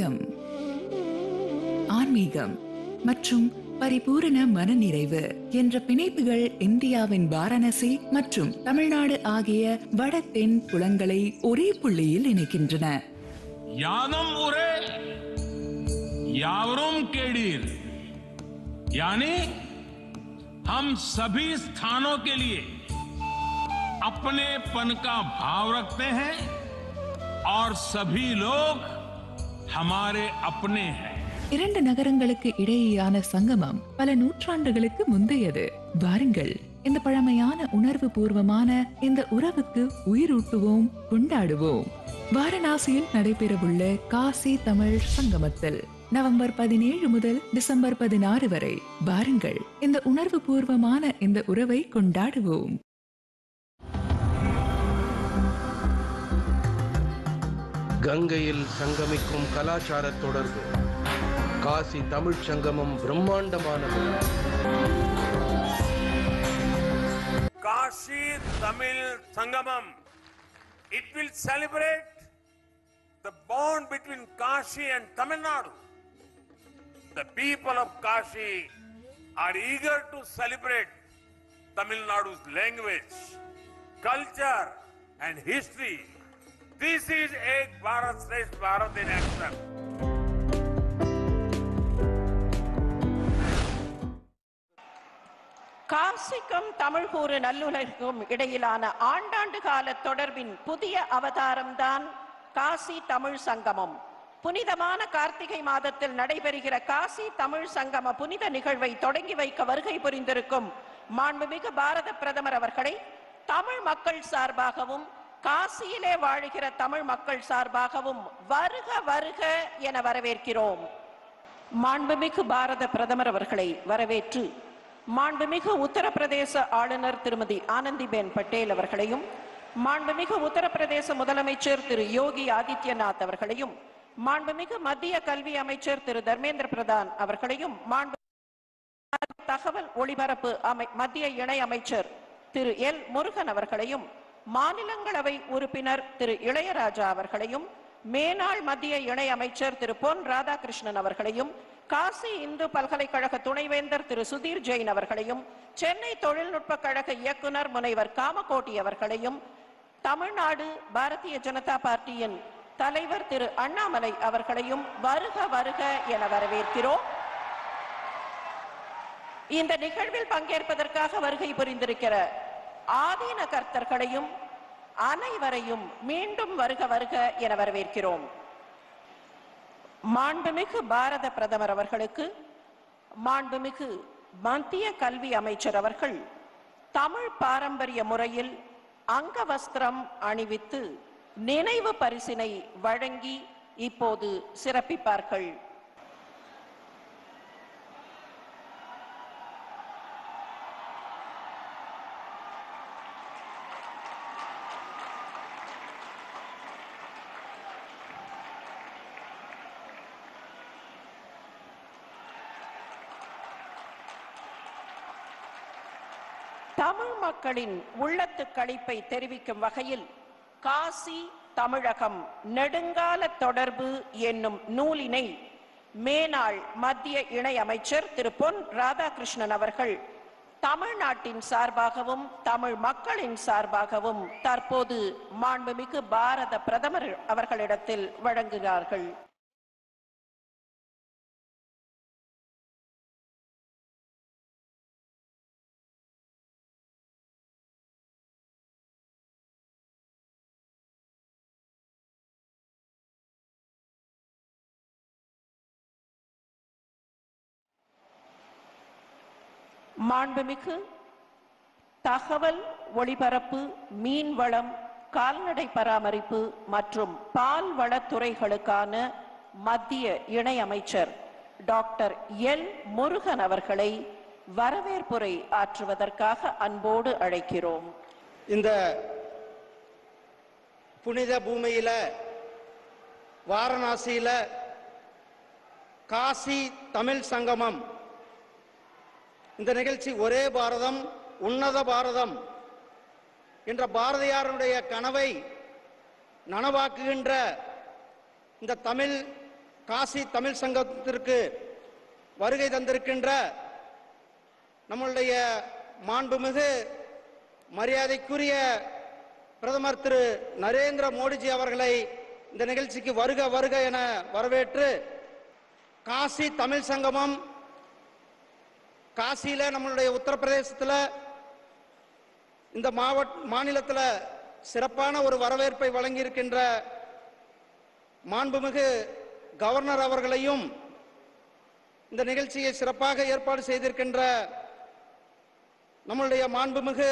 புனிதம், ஆன்மீகம் மற்றும் பரிபூரண மனநிறைவு என்ற பிணைப்புகள் இந்தியாவின் வாரணாசி மற்றும் தமிழ்நாடு ஆகிய வட தென் புலங்களை ஒரே புள்ளியில் இணைக்கின்றன. யாதும் ஊரே यावरुम केडीर, यानी हम सभी स्थानों के लिए अपनेपन का भाव रखते हैं और सभी लोग हमारे अपने हैं. இரண்டு நகரங்களுக்கு இடையேயான சங்கமம் பல நூற்றாண்டுகளுக்கு முந்தையது. வாருங்கள், இந்த பழமையான உணர்வு பூர்வமான இந்த உறவுக்கு உயிரூட்டுவோம், கொண்டாடுவோம். வாரணாசியில் நடைபெறவுள்ள காசி தமிழ் சங்கமத்தில் நவம்பர் 17 முதல் டிசம்பர் 16 வரை வாருங்கள், இந்த உணர்வு பூர்வமான இந்த உறவை கொண்டாடுவோம். கங்கையில் சங்கமிக்கும் கலாச்சார தொடர்பு. காசி தமிழ் சங்கமம் பிரம்மாண்டமானது. காசி தமிழ் சங்கமம். It will celebrate the bond between Kashi and Tamil Nadu. The people of Kashi are eager to celebrate Tamil Nadu's language, culture and history. This is Ek Bharat Shresth Bharat in action. காசிக்கும் தமிழ்கூறு நல்லுலகிற்கும் இடையிலான ஆண்டாண்டு கால தொடர்பின் புதிய அவதாரம்தான் காசி தமிழ் சங்கமம். புனிதமான கார்த்திகை மாதத்தில் நடைபெறுகிற காசி தமிழ் சங்கம புனித நிகழ்வை தொடங்கி வைக்க வருகை புரிந்திருக்கும் மாண்புமிகு பாரத பிரதமர் அவர்களை தமிழ் மக்கள் சார்பாகவும் காசியிலே வாழுகிற தமிழ் மக்கள் சார்பாகவும் வருக வருக என வரவேற்கிறோம். மாண்புமிகு பாரத பிரதமர் அவர்களை வரவேற்று மாண்புமிகு உத்தரப்பிரதேச ஆளுநர் திருமதி ஆனந்திபென் பட்டேல் அவர்களையும், மாண்புமிகு உத்தரப்பிரதேச முதலமைச்சர் திரு யோகி ஆதித்யநாத் அவர்களையும், மாண்புமிகு மத்திய கல்வி அமைச்சர் திரு தர்மேந்திர பிரதான் அவர்களையும், தகவல் ஒளிபரப்பு மத்திய இணை அமைச்சர் திரு எல் முருகன் அவர்களையும், மாநிலங்களவை உறுப்பினர் திரு இளையராஜா அவர்களையும், மேனாள் மத்திய இணை அமைச்சர் திரு பொன் ராதாகிருஷ்ணன் அவர்களையும், காசி இந்து பல்கலைக்கழக துணைவேந்தர் திரு சுதீர் ஜெயின் அவர்களையும், சென்னை தொழில்நுட்ப கழக இயக்குனர் முனைவர் காமகோட்டி அவர்களையும், தமிழ்நாடு பாரதிய ஜனதா பார்ட்டியின் தலைவர் திரு அண்ணாமலை அவர்களையும் வருக வருக என வரவேற்கிறோம். இந்த நிகழ்வில் பங்கேற்பதற்காக வருகை புரிந்திருக்கிற ஆதீன கர்த்தர்களையும் அனைவரையும் மீண்டும் வருக வருக என வரவேற்கிறோம். மாண்புமிகு பாரத பிரதமர் அவர்களுக்கு மாண்புமிகு மத்திய கல்வி அமைச்சர் அவர்கள் தமிழ் பாரம்பரிய முறையில் அங்கவஸ்திரம் அணிவித்து நினைவு பரிசினை வழங்கி இப்போது சிறப்பிப்பார்கள். தமிழ் மக்களின் உள்ளத்து களிப்பை தெரிவிக்கும் வகையில் காசி தமிழகம் நெடுங்கால தொடர்பு என்னும் நூலினை மேனாள் மத்திய இணை அமைச்சர் திரு பொன் ராதாகிருஷ்ணன் அவர்கள் தமிழ்நாட்டின் சார்பாகவும் தமிழ் மக்களின் சார்பாகவும் தற்போது மாண்புமிகு பாரத பிரதமர் அவர்களிடத்தில் வழங்குகிறார்கள். மாண்புமிகு தகவல் ஒளிபரப்பு, மீன்வளம், கால்நடை பராமரிப்பு மற்றும் பால்வளத்துறைகளுக்கான மத்திய இணை அமைச்சர் டாக்டர் எல் முருகன் அவர்களை வரவேற்புரை ஆற்றுவதற்காக அன்போடு அழைக்கிறோம். இந்த புனித பூமியில வாரணாசியில காசி தமிழ் சங்கமம் இந்த நிகழ்ச்சி ஒரே பாரதம் உன்னத பாரதம் என்ற பாரதியாருடைய கனவை நனவாக்குகின்ற இந்த தமிழ் காசி தமிழ் சங்கத்திற்கு வருகை தந்திருக்கின்ற நம்முடைய மாண்புமிகு மரியாதைக்குரிய பிரதமர் திரு நரேந்திர மோடிஜி அவர்களை இந்த நிகழ்ச்சிக்கு வருக வருக என வரவேற்று, காசி தமிழ் சங்கமம் காசியில நம்மளுடைய உத்தரப்பிரதேசத்தில் இந்த மாநிலத்தில் சிறப்பான ஒரு வரவேற்பை வழங்கியிருக்கின்ற மாண்புமிகு கவர்னர் அவர்களையும், இந்த நிகழ்ச்சியை சிறப்பாக ஏற்பாடு செய்திருக்கின்ற நம்மளுடைய மாண்புமிகு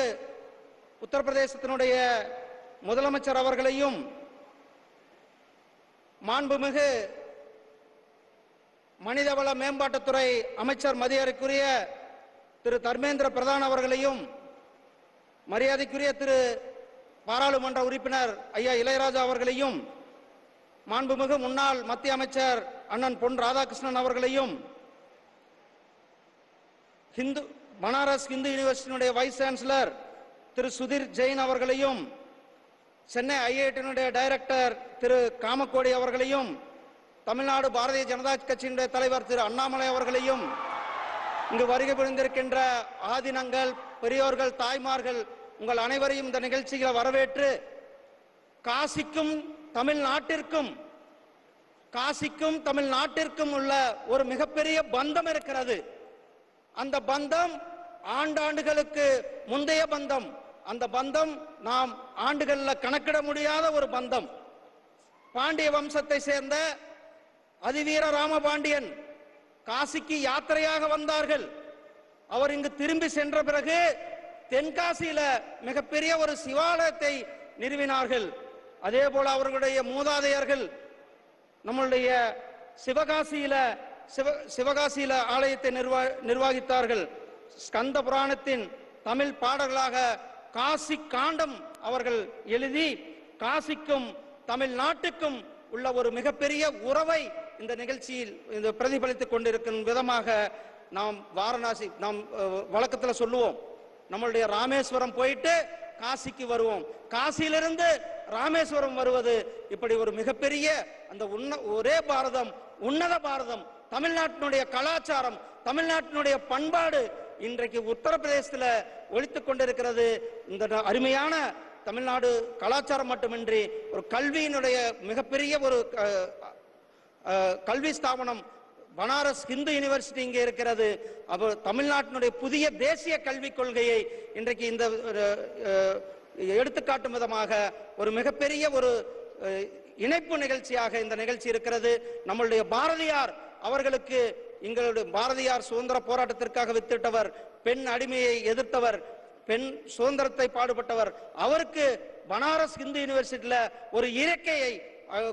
உத்தரப்பிரதேசத்தினுடைய முதலமைச்சர் அவர்களையும், மாண்புமிகு மனிதவள மேம்பாட்டுத்துறை அமைச்சர் மதிப்பிற்குரிய திரு தர்மேந்திர பிரதான் அவர்களையும், மரியாதைக்குரிய திரு பாராளுமன்ற உறுப்பினர் ஐயா இளையராஜா அவர்களையும், மாண்புமிகு முன்னாள் மத்திய அமைச்சர் அண்ணன் பொன் ராதாகிருஷ்ணன் அவர்களையும், பனாரஸ் இந்து யூனிவர்சிட்டியினுடைய வைஸ் சான்சலர் திரு சுதீர் ஜெயின் அவர்களையும், சென்னை ஐஐடியினுடைய டைரக்டர் திரு காமக்கோடி அவர்களையும், தமிழ்நாடு பாரதிய ஜனதா கட்சியினுடைய தலைவர் திரு அண்ணாமலை அவர்களையும், இங்கு வருகை புரிந்திருக்கின்ற ஆதினங்கள், பெரியோர்கள், தாய்மார்கள், உங்கள் அனைவரையும் இந்த நிகழ்ச்சிகளை வரவேற்று, காசிக்கும் தமிழ்நாட்டிற்கும் உள்ள ஒரு மிகப்பெரிய பந்தம் இருக்கிறது. அந்த பந்தம் ஆண்டாண்டுகளுக்கு முந்தைய பந்தம். அந்த பந்தம் நாம் ஆண்டுகளில் கணக்கிட முடியாத ஒரு பந்தம். பாண்டிய வம்சத்தை சேர்ந்த அதிவீர ராமபாண்டியன் காசிக்கு யாத்திரையாக வந்தார்கள். அவர் இங்கு திரும்பி சென்ற பிறகு தென்காசியில மிகப்பெரிய ஒரு சிவாலயத்தை நிறுவினார்கள். அதே போல அவர்களுடைய மூதாதையர்கள் நம்மளுடைய சிவகாசியில ஆலயத்தை நிர்வகித்தார்கள். ஸ்கந்த புராணத்தின் தமிழ் பாடல்களாக காசி காண்டம் அவர்கள் எழுதி, காசிக்கும் தமிழ்நாட்டுக்கும் உள்ள ஒரு மிகப்பெரிய உறவை இந்த நிகழ்ச்சியில் பிரதிபலித்துக் கொண்டிருக்கும் விதமாக நாம் வாரணாசி, நாம் வழக்கத்தில் சொல்லுவோம், நம்மளுடைய ராமேஸ்வரம் போயிட்டு காசிக்கு வருவோம், காசியிலிருந்து ராமேஸ்வரம் வருவது, இப்படி ஒரு மிகப்பெரிய அந்த ஒரே பாரதம், உன்னத பாரதம், தமிழ்நாட்டினுடைய கலாச்சாரம், தமிழ்நாட்டினுடைய பண்பாடு இன்றைக்கு உத்தரப்பிரதேசத்தில் ஒலித்துக் கொண்டிருக்கிறது. இந்த அருமையான தமிழ்நாடு கலாச்சாரம் மட்டுமின்றி ஒரு கல்வியினுடைய மிகப்பெரிய ஒரு கல்வி ஸ்தாபனம் பனாரஸ் இந்து யூனிவர்சிட்டி இங்கே இருக்கிறது. அப்போ தமிழ்நாட்டினுடைய புதிய தேசிய கல்விக் கொள்கையை இன்றைக்கு இந்த எடுத்துக்காட்டும் விதமாக ஒரு மிகப்பெரிய ஒரு இணைப்பு நிகழ்ச்சியாக இந்த நிகழ்ச்சி இருக்கிறது. நம்மளுடைய பாரதியார் அவர்களுக்கு, எங்களுடைய பாரதியார் சுதந்திர போராட்டத்திற்காக வித்திட்டவர், பெண் அடிமையை எதிர்த்தவர், பெண் சுதந்திரத்தை பாடுபட்டவர். அவருக்கு பனாரஸ் இந்து யூனிவர்சிட்டியில ஒரு இயற்கையை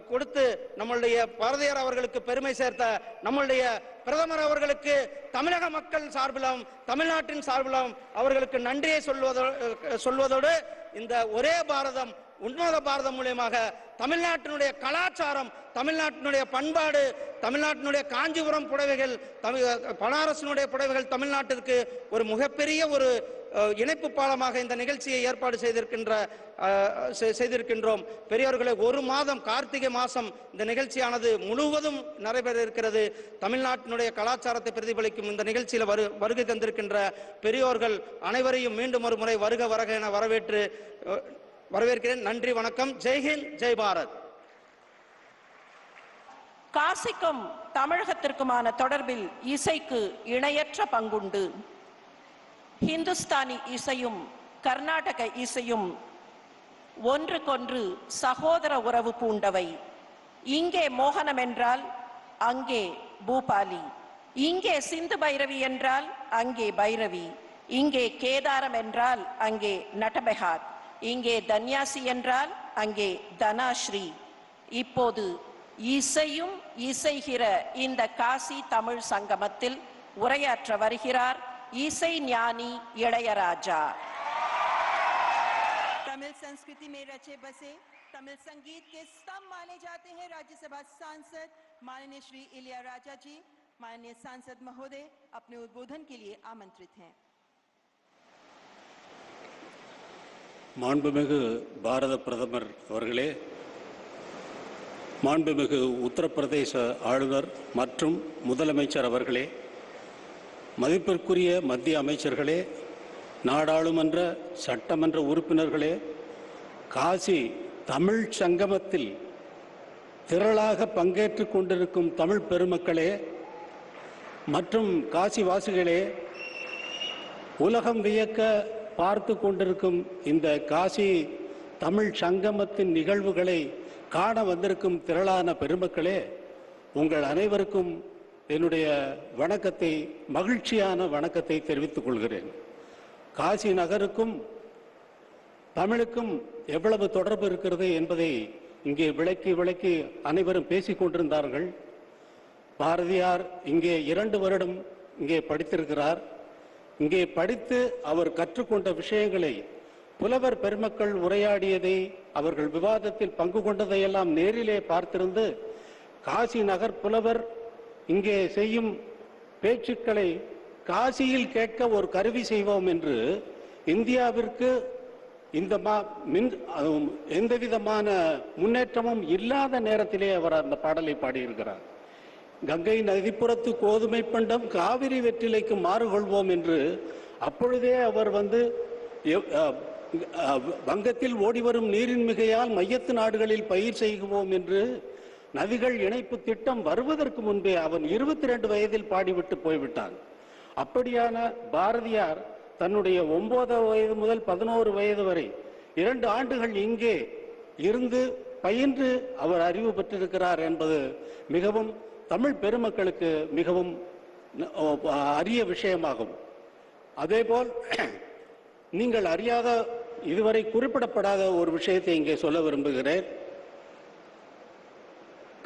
கொடுத்து நம்மளுடைய பாரதியார் அவர்களுக்கு பெருமை சேர்த்த நம்மளுடைய பிரதமர் அவர்களுக்கு தமிழக மக்கள் சார்பிலும் தமிழ்நாட்டின் சார்பிலும் அவர்களுக்கு நன்றியை சொல்வதோடு, இந்த ஒரே பாரதம் உன்னத பாரதம் மூலியமாக தமிழ்நாட்டினுடைய கலாச்சாரம், தமிழ்நாட்டினுடைய பண்பாடு, தமிழ்நாட்டினுடைய காஞ்சிபுரம் புடவைகள், பனாரசினுடைய புடவைகள் தமிழ்நாட்டிற்கு ஒரு மிகப்பெரிய ஒரு இணைப்பு பாலமாக இந்த நிகழ்ச்சியை ஏற்பாடு செய்திருக்கின்றோம். பெரியவர்களை, ஒரு மாதம் கார்த்திகை மாதம் இந்த நிகழ்ச்சியானது முழுவதும் நடைபெற இருக்கிறது. தமிழ்நாட்டினுடைய கலாச்சாரத்தை பிரதிபலிக்கும் இந்த நிகழ்ச்சியில் வருகை தந்திருக்கின்ற பெரியோர்கள் அனைவரையும் மீண்டும் ஒரு முறை வருக வருக என வரவேற்கிறேன். நன்றி, வணக்கம். ஜெய்ஹிந்த், ஜெய் பாரத். காசிக்கும் தமிழகத்திற்குமான தொடர்பில் இசைக்கு இணையற்ற பங்குண்டு. ஹிந்துஸ்தானி இசையும் கர்நாடக இசையும் ஒன்றுக்கொன்று சகோதர உறவு பூண்டவை. இங்கே மோகனம் என்றால் அங்கே பூபாலி, இங்கே சிந்து பைரவி என்றால் அங்கே பைரவி, இங்கே கேதாரம் என்றால் அங்கே நட்டபெஹாத், இங்கே தன்யாசி என்றால் அங்கே தனாஸ்ரீ. இப்போது இசையும் இசைகிற இந்த காசி தமிழ் சங்கமத்தில் உரையாற்ற வருகிறார் इसे ஞானி இளையராஜா. तमिल संस्कृति में रचे बसे तमिल संगीत के स्तंभ माने जाते हैं राज्यसभा सांसद माननीय श्री इளையராஜா जी। माननीय सांसद महोदय अपने उद्बोधन के लिए आमंत्रित हैं। மாண்புமிகு பாரத பிரதமர் அவர்களே, மாண்புமிகு உத்தரப்பிரதேச ஆளுநர் மற்றும் முதலமைச்சர் அவர்களே, மதிப்பிற்குரிய மத்திய அமைச்சர்களே, நாடாளுமன்ற சட்டமன்ற உறுப்பினர்களே, காசி தமிழ் சங்கமத்தில் திரளாக பங்கேற்றுக் கொண்டிருக்கும் தமிழ் பெருமக்களே மற்றும் காசிவாசிகளே, உலகம் வியக்க பார்த்து கொண்டிருக்கும் இந்த காசி தமிழ் சங்கமத்தின் நிகழ்வுகளை காண வந்திருக்கும் திரளான பெருமக்களே, உங்கள் அனைவருக்கும் என்னுடைய வணக்கத்தை, மகிழ்ச்சியான வணக்கத்தை தெரிவித்துக் கொள்கிறேன். காசி நகருக்கும் தமிழுக்கும் எவ்வளவு தொடர்பு இருக்கிறது என்பதை இங்கே விளக்கி அனைவரும் பேசிக் கொண்டிருந்தார்கள். பாரதியார் இங்கே 2 வருடம் இங்கே படித்திருக்கிறார். இங்கே படித்து அவர் கற்றுக்கொண்ட விஷயங்களை, புலவர் பெருமக்கள் உரையாடியதை, அவர்கள் விவாதத்தில் பங்கு கொண்டதையெல்லாம் நேரிலே பார்த்திருந்து காசி நகர் புலவர் இங்கே செய்யும் பேச்சுக்களை காசியில் கேட்க ஒரு கருவி செய்வோம் என்று இந்தியாவிற்கு எந்தவிதமான முன்னேற்றமும் இல்லாத நேரத்திலே அவர் அந்த பாடலை பாடியிருக்கிறார். கங்கை நதிப்புறத்து கோதுமை பண்டம் காவிரி வெற்றிலைக்கு மாறுகொள்வோம் என்று அப்பொழுதே அவர் வங்கத்தில் ஓடிவரும் நீரின் மிகையால் மையத்து நாடுகளில் பயிர் செய்வோம் என்று நதிகள் இணைப்பு திட்டம் வருவதற்கு முன்பே அவன் 22 வயதில் பாடிவிட்டு போய்விட்டான். அப்படியான பாரதியார் தன்னுடைய 9 வயது முதல் 11 வயது வரை 2 ஆண்டுகள் இங்கே இருந்து பயின்று அவர் அறிவு பெற்றிருக்கிறார் என்பது மிகவும் தமிழ் பெருமக்களுக்கு மிகவும் அரிய விஷயமாகும். அதேபோல் நீங்கள் அறியாத, இதுவரை குறிப்பிடப்படாத ஒரு விஷயத்தை இங்கே சொல்ல விரும்புகிறேன்.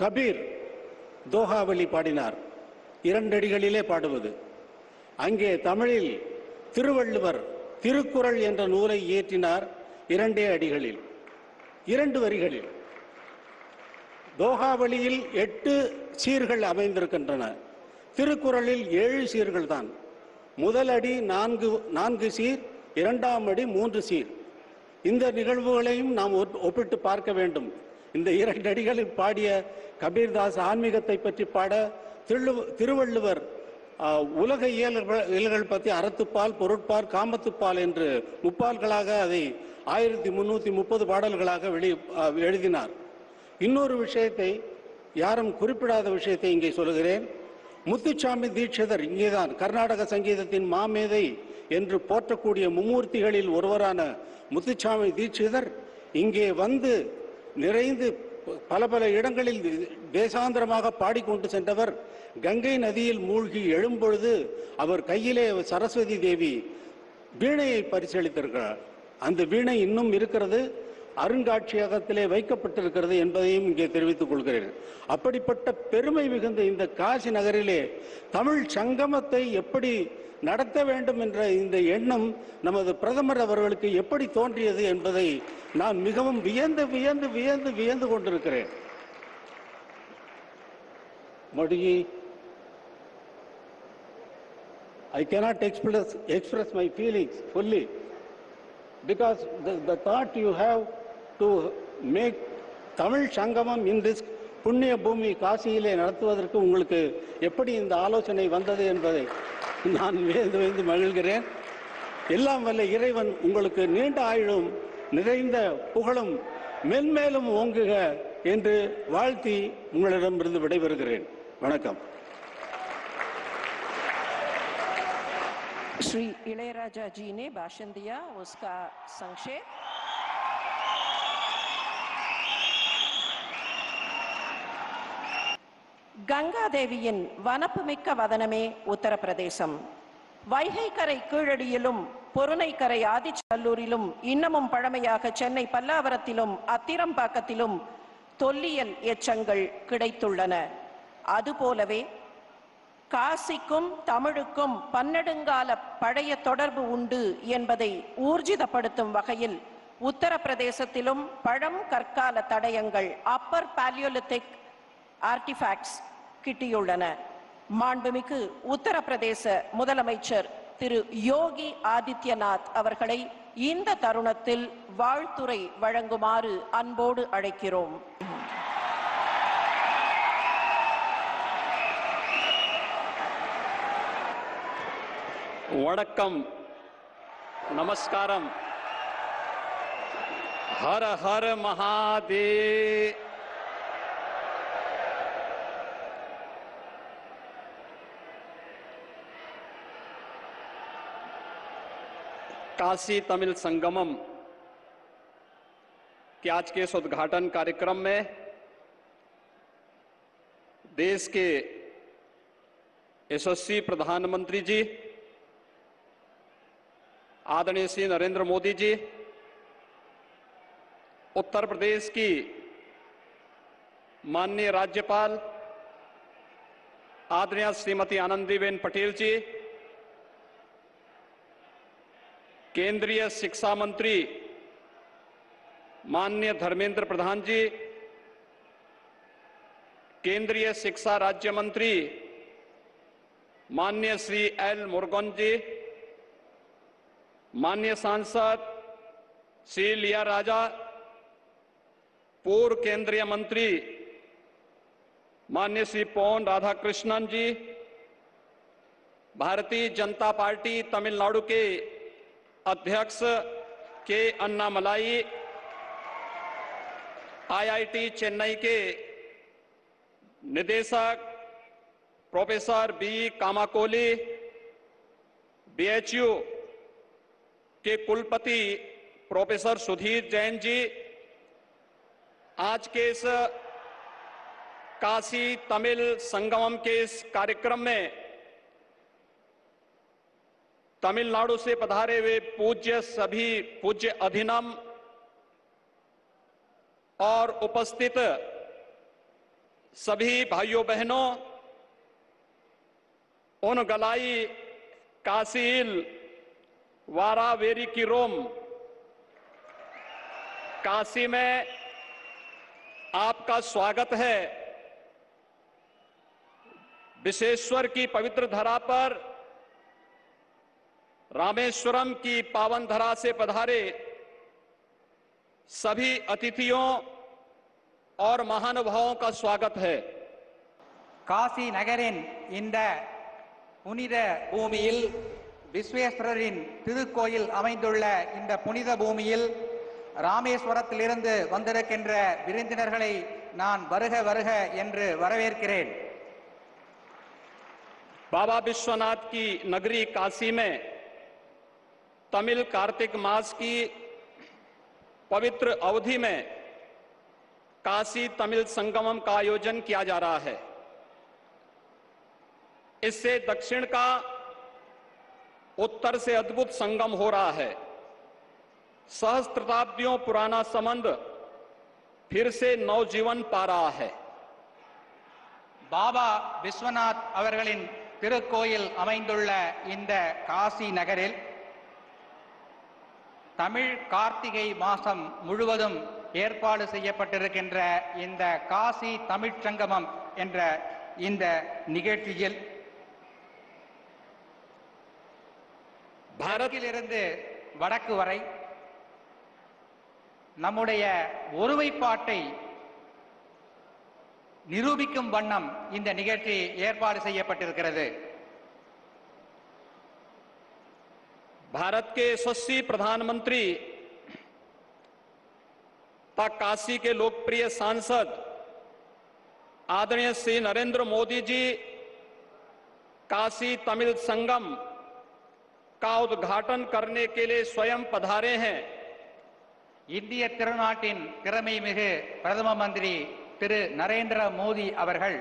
கபீர் தோஹாவளி பாடினார், 2 அடிகளிலே பாடுவது. அங்கே தமிழில் திருவள்ளுவர் திருக்குறள் என்ற நூலை இயற்றினார் 2 அடிகளில், 2 வரிகளில். தோஹாவளியில் 8 சீர்கள் அமைந்திருக்கின்றன, திருக்குறளில் 7 சீர்கள் தான். முதல் அடி 4 சீர், 2ஆம் அடி 3 சீர். இந்த நிகழ்வுகளையும் நாம் ஒப்பிட்டு பார்க்க வேண்டும். இந்த 2 அடிகளில் பாடிய கபீர்தாஸ் ஆன்மீகத்தை பற்றி பாட, திருவள்ளுவர் உலக இயல்கள் பற்றி அறத்துப்பால், பொருட்பால், காமத்துப்பால் என்று முப்பால்களாக அதை 1330 பாடல்களாக எழுதினார். இன்னொரு விஷயத்தை, யாரும் குறிப்பிடாத விஷயத்தை இங்கே சொல்லுகிறேன். முத்துசாமி தீட்சிதர் இங்கேதான் கர்நாடக சங்கீதத்தின் மாமேதை என்று போற்றக்கூடிய மும்மூர்த்திகளில் ஒருவரான முத்துசாமி தீட்சிதர் இங்கே வந்து நிறைந்து பல இடங்களில் தேசாந்திரமாக பாடிக்கொண்டு சென்றவர். கங்கை நதியில் மூழ்கி எழும்பொழுது அவர் கையிலே சரஸ்வதி தேவி வீணையை பரிசளித்திருக்கிறார். அந்த வீணை இன்னும் இருக்கிறது, அருங்காட்சியகத்திலே வைக்கப்பட்டிருக்கிறது என்பதையும் இங்கே தெரிவித்துக் கொள்கிறேன். அப்படிப்பட்ட பெருமை மிகுந்த இந்த காசி நகரிலே தமிழ் சங்கமத்தை எப்படி நடத்த வேண்டும் என்ற இந்த எண்ணம் நமது பிரதமர் அவர்களுக்கு எப்படி தோன்றியது என்பதை நான் மிகவும் வியந்து கொண்டிருக்கிறேன். Modiji, I cannot express my feelings fully because the thought you have to make Tamil Sangamam in this புண்ணிய பூமி காசியிலே நடத்துவதற்கு உங்களுக்கு எப்படி இந்த ஆலோசனை வந்தது என்பதை நான் வியந்து மகிழ்கிறேன். எல்லாம் வல்ல இறைவன் உங்களுக்கு நீண்ட ஆயுளும் நிறைந்த புகழும் மென்மேலும் ஓங்குக என்று வாழ்த்தி உங்களிடமிருந்து விடைபெறுகிறேன். வணக்கம். श्री इलयराजा जी ने भाषण दिया, उसका संक्षेप। கங்கா தேவியின் வனப்புமிக்க வதனமே உத்தரப்பிரதேசம். வைகை கரை கீழடியிலும் பொருணைக்கரை ஆதிச்சநல்லூரிலும் இன்னமும் பழமையாக சென்னை பல்லாவரத்திலும் அத்திரம்பாக்கத்திலும் தொல்லியல் எச்சங்கள் கிடைத்துள்ளன. அதுபோலவே காசிக்கும் தமிழுக்கும் பன்னெடுங்கால பழைய தொடர்பு உண்டு என்பதை ஊர்ஜிதப்படுத்தும் வகையில் உத்தரப்பிரதேசத்திலும் பழம் கற்கால தடயங்கள் அப்பர் பாலியோலித்திக் ஆர்டிஃபேக்ட்ஸ் கிட்டியுள்ளன. மாண்புமிகு உத்தரப்பிரதேச முதலமைச்சர் திரு யோகி ஆதித்யநாத் அவர்களை இந்த தருணத்தில் வாழ்த்துரை வழங்குமாறு அன்போடு அழைக்கிறோம். वणक्कम, नमस्कारम, हर हर महादेव। काशी तमिल संगमम के आज के इस उद्घाटन कार्यक्रम में देश के यशस्वी प्रधानमंत्री जी आदरणीय श्री नरेंद्र मोदी जी, उत्तर प्रदेश की माननीय राज्यपाल आदरणीय श्रीमती आनंदीबेन पटेल जी, केंद्रीय शिक्षा मंत्री माननीय धर्मेंद्र प्रधान जी, केंद्रीय शिक्षा राज्य मंत्री माननीय श्री एल मुरुगन जी, माननीय सांसद श्री लिया राजा, पूर्व केंद्रीय मंत्री माननीय श्री पोन राधाकृष्णन जी, भारतीय जनता पार्टी तमिलनाडु के अध्यक्ष के अन्नामलाई, आईआईटी चेन्नई के निदेशक प्रोफेसर बी कामाकोली, बीएचयू के कुलपति प्रोफेसर सुधीर जैन जी, आज के इस काशी तमिल संगमम के इस कार्यक्रम में तमिलनाडु से पधारे हुए सभी पूज्य अधिनम और उपस्थित सभी भाइयों बहनों, उन गलाई काशील वारावेरी की रोम, काशी में आपका स्वागत है। विश्वेश्वर की पवित्र धरा पर रामेश्वरम की पावन धरा से पधारे सभी अतिथियों और महानुभावों का स्वागत है। காசி நகரின் இந்த புனித பூமியில், விஸ்வேஸ்வரரின் திருக்கோயில் அமைந்துள்ள இந்த புனித பூமியில் ராமேஸ்வரத்திலிருந்து வந்திருக்கின்ற விருந்தினர்களை நான் வருக வருக என்று வரவேற்கிறேன்। बाबा विश्वनाथ की नगरी काशी में तमिल कार्तिक मास की पवित्र अवधि में काशी तमिल संगमम का आयोजन किया जा रहा है। इससे दक्षिण का उत्तर से अद्भुत संगम हो रहा है। सहस्त्राब्दियों पुराना संबंध फिर से नवजीवन पा रहा है। பாபா விஸ்வநாத் அவர்களின் திருக்கோயில் அமைந்துள்ள இந்த காசி நகரில் தமிழ் கார்த்திகை மாசம் முழுவதும் ஏற்பாடு செய்யப்பட்டிருக்கின்ற இந்த காசி தமிழ்ச் சங்கமம் என்ற இந்த நிகழ்ச்சியில் பாரதிலிருந்து வடக்கு வரை நம்முடைய ஒருமைப்பாட்டை நிரூபிக்கும் வண்ணம் இந்த நிகழ்ச்சி ஏற்பாடு செய்யப்பட்டிருக்கிறது। भारत के यशस्वी प्रधानमंत्री तथा काशी के लोकप्रिय सांसद आदरणीय श्री नरेंद्र मोदी जी काशी तमिल संगम का उद्घाटन करने के लिए स्वयं पधारे हैं। இந்திய திருநாட்டின் திறமை மிகு பிரதம மந்திரி திரு நரேந்திர மோடி அவர்கள்,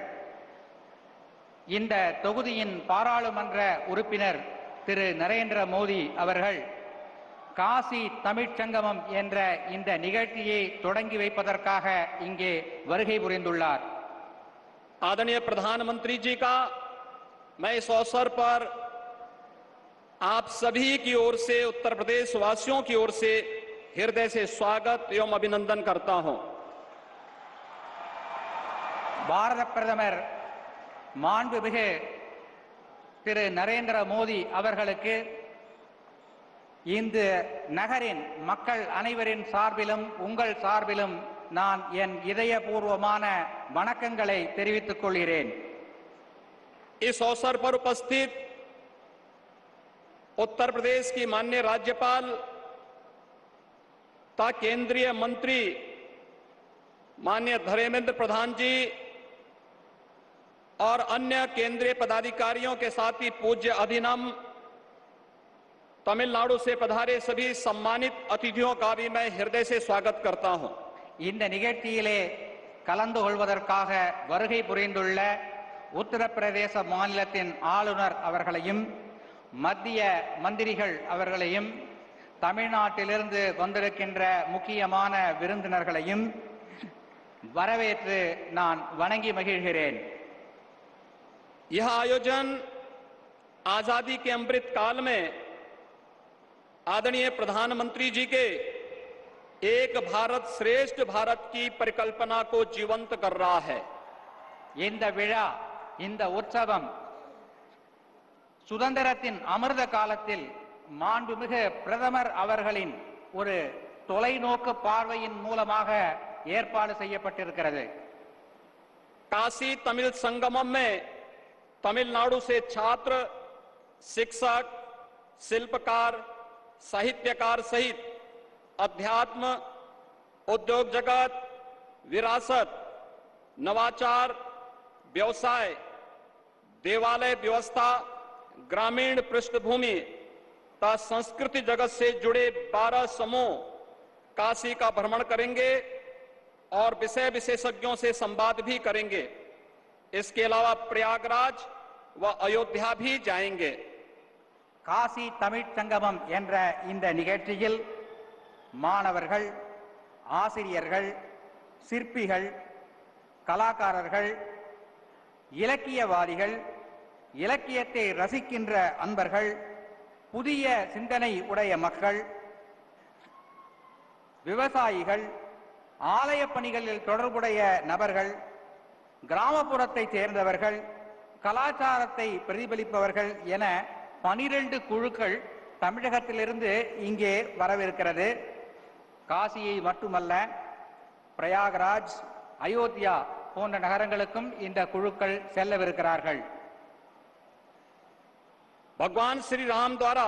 இந்த தொகுதியின் பாராளுமன்ற உறுப்பினர் திரு நரேந்திர மோடி அவர்கள் காசி தமிழ்ச் சங்கமம் என்ற இந்த நிகழ்ச்சியை தொடங்கி வைப்பதற்காக இங்கே வருகை புரிந்துள்ளார்। आदरणीय प्रधानमंत्री जी का मैं इस अवसर पर आप सभी की ओर से, उत्तर प्रदेश वासियों की ओर से हृदय से स्वागत एवं अभिनंदन करता हूं। பாரத பிரதமர் மாண்புமிகு திரு நரேந்திர மோடி அவர்களுக்கு இந்த நகரின் மக்கள் அனைவரின் சார்பிலும் உங்கள் சார்பிலும் நான் என் இதயபூர்வமான வணக்கங்களை தெரிவித்துக் கொள்கிறேன்। इस अवसर पर उपस्थित उत्तर प्रदेश की माननीय राज्यपाल तथा केंद्रीय मंत्री माननीय धर्मेंद्र प्रधान जी और अन्य केंद्रीय पदाधिकारियों के साथ ही पूज्य अधिनम तमिलनाडु से पधारे सभी सम्मानित अतिथियों का भी मैं हृदय से स्वागत करता हूं। இந்த நிகழ்ச்சியிலே கலந்து கொள்வதற்காக வருகை புரிந்துள்ள உத்தரப்பிரதேச மாநிலத்தின் ஆளுநர் அவர்களையும் மத்திய மந்திரிகள் அவர்களையும் தமிழ்நாட்டிலிருந்து வந்திருக்கின்ற முக்கியமான விருந்தினர்களையும் வரவேற்று நான் வணங்கி மகிழ்கிறேன்। यह आयोजन आजादी के अमृत काल में आदरणीय प्रधानमंत्री जी के एक भारत श्रेष्ठ भारत की परिकल्पना को जीवंत कर रहा है। இந்த விழா இந்த உற்சவம் சுதந்திரத்தின் அமிர்த காலத்தில் மாண்புமிகு பிரதமர் அவர்களின் ஒரு தொலைநோக்கு பார்வையின் மூலமாக ஏற்பாடு செய்யப்பட்டிருக்கிறது। काशी तमिल संगमम में तमिलनाडु से छात्र, शिक्षक, शिल्पकार, साहित्यकार सहित अध्यात्म, उद्योग जगत, विरासत, नवाचार, व्यवसाय, देवालय व्यवस्था, ग्रामीण पृष्ठभूमि तथा संस्कृति जगत से जुड़े 12 समूह काशी का भ्रमण करेंगे और विषय विशेषज्ञों से संवाद भी करेंगे। इसके अलावा प्रयागराज व अयोध्या भी जाएंगे। காசி தமிழ் சங்கமம் என்ற இந்த நிகழ்ச்சியில் மாணவர்கள், ஆசிரியர்கள், சிற்பிகள், கலாகாரர்கள், இலக்கியவாதிகள், இலக்கியத்தை ரசிக்கின்ற அன்பர்கள், புதிய சிந்தனை உடைய மக்கள், விவசாயிகள், ஆலய பணிகளில் தொடர்புடைய நபர்கள், கிராமப்புறத்தை சேர்ந்தவர்கள், கலாச்சாரத்தை பிரதிபலிப்பவர்கள் என 12 குழுக்கள் தமிழகத்திலிருந்து இங்கே வரவிருக்கிறது। காசியை மட்டுமல்ல, பிரயாகராஜ், அயோத்தியா போன்ற நகரங்களுக்கும் இந்த குழுக்கள் செல்லவிருக்கிறார்கள்। भगवान श्री राम द्वारा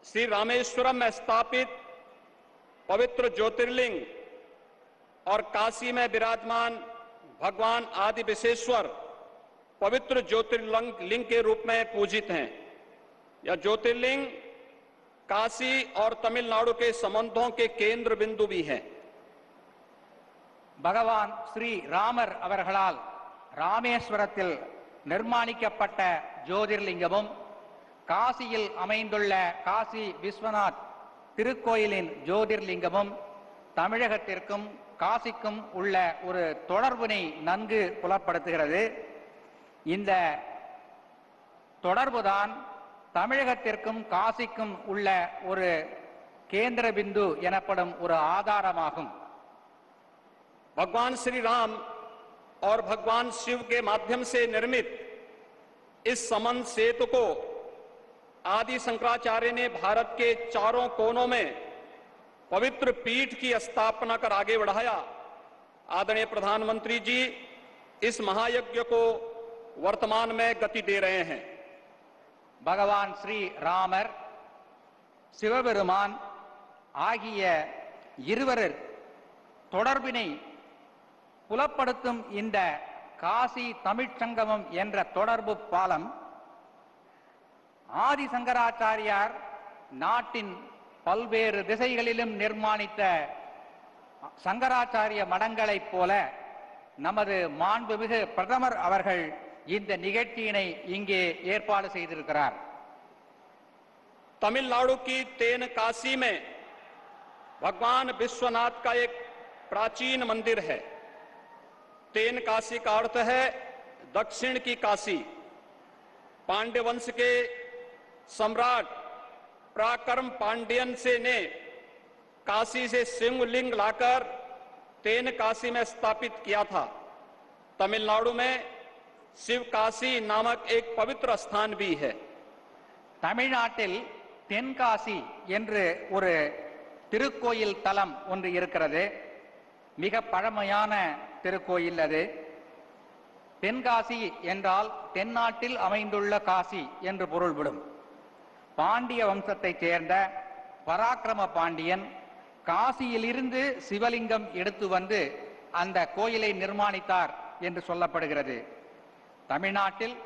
श्री रामेश्वरम में स्थापित पवित्र ज्योतिर्लिंग और काशी में विराजमान भगवान आदि विशेश्वर पवित्र ज्योतिर्लिंग के रूप में पूजित हैं। यह ज्योतिर्लिंग काशी और तमिलनाडु के संबंधों के केंद्र बिंदु भी हैं। பகவான் ஸ்ரீ ராமர் அவர்களால் ராமேஸ்வரத்தில் நிர்மாணிக்கப்பட்ட ஜோதிர்லிங்கமும் காசியில் அமைந்துள்ள காசி விஸ்வநாத் திருக்கோயிலின் ஜோதிர்லிங்கமும் தமிழகத்திற்கும் காசிக்கும் உள்ள ஒரு தொடர்பினை நன்கு புலப்படுத்துகிறது। இந்த தொடர்புதான் தமிழகத்திற்கும் காசிக்கும் உள்ள ஒரு கேந்திர பிந்து எனப்படும் ஒரு ஆதாரமாகும்। भगवान श्री राम और भगवान शिव के माध्यम से निर्मित इस समन्वय सेतु को आदि शंकराचार्य ने भारत के चारों कोनों में पवित्र पीठ की स्थापना कर आगे बढ़ाया। आदरणीय प्रधानमंत्री जी इस महायज्ञ को वर्तमान में गति दे रहे हैं। பகவான் ஸ்ரீ ராமர், சிவபெருமான் ஆகிய இருவர் தொடர்பினை புலப்படுத்தும் இந்த காசி தமிழ்ச் சங்கமம் என்ற தொடர்பு பாலம் ஆதி சங்கராச்சாரியார் நாட்டின் பல்வேறு திசைகளிலும் நிர்மாணித்த சங்கராச்சாரிய மடங்களைப் போல நமது மாண்புமிகு பிரதமர் அவர்கள் இந்த நிகழ்ச்சியினை இங்கே ஏற்பாடு செய்திருக்கிறார்। तमिलनाडु की तेनकासी में भगवान विश्वनाथ का एक प्राचीन मंदिर है। तेनकासी का अर्थ है दक्षिण की काशी। पांड्य वंश के सम्राट पराक्रम पांड्यन से ने काशी से शिवलिंग लाकर तेनकासी में स्थापित किया था। तमिलनाडु में शिव काशी नामक एक पवित्र स्थान भी है। தமிழ்நாட்டில் தென்காசி என்று ஒரு திருக்கோயில் தலம் ஒன்று இருக்கிறது। மிக பழமையான திருக்கோயில் அது। தென்காசி என்றால் தென்னாட்டில் அமைந்துள்ள காசி என்று பொருள்படும்। பாண்டிய வம்சத்தைச் சேர்ந்த பராக்கிரம பாண்டியன் காசியிலிருந்து சிவலிங்கம் எடுத்து வந்து அந்த கோயிலை நிர்மாணித்தார் என்று சொல்லப்படுகிறது. தமிழ்நாட்டில்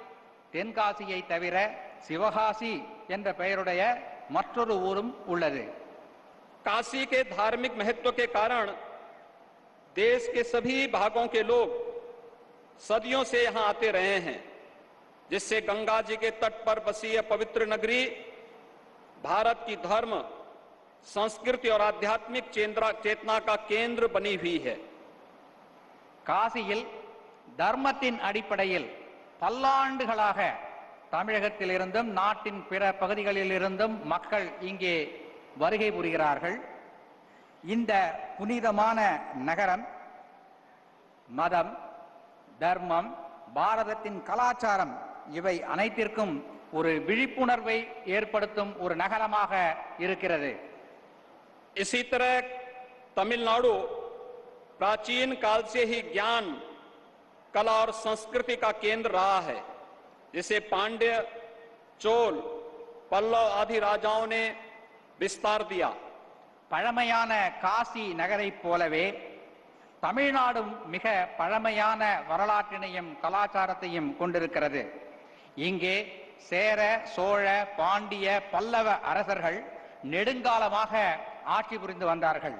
தென்காசியை தவிர சிவகாசி என்ற பெயருடைய மற்றொரு ஊரும் உள்ளது. काशी के धार्मिक महत्व के कारण देश के सभी भागों के लोग सदियों से यहां आते रहे हैं, जिससे गंगा जी के तट पर बसी यह पवित्र नगरी भारत की धर्म, संस्कृति और आध्यात्मिक चेतना का केंद्र बनी हुई है. காசியில் தர்மத்தின் அடிப்படையில் பல்லாண்டுகளாக தமிழகத்திலிருந்தும் நாட்டின் பிற பகுதிகளிலிருந்தும் மக்கள் இங்கே வருகை புரிகிறார்கள். இந்த புனிதமான நகரம் மதம், தர்மம், பாரதத்தின் கலாச்சாரம் இவை அனைத்திற்கும் ஒரு விழிப்புணர்வை ஏற்படுத்தும் ஒரு நகரமாக இருக்கிறது. इसी तरह तमिलनाडु प्राचीन काल से ही ज्ञान, कला और संस्कृति का केंद्र रहा है, जिसे पांड्य, चोल, पल्लव आदि राजाओं ने विस्तार दिया. பழமையான காசி நகரைப் போலவே தமிழ்நாடும் மிக பழமையான வரலாற்றினையும் கலாச்சாரத்தையும் கொண்டிருக்கிறது. இங்கே சேர, சோழ, பாண்டிய, பல்லவ அரசர்கள் நெடுங்காலமாக ஆட்சி புரிந்து வந்தார்கள்.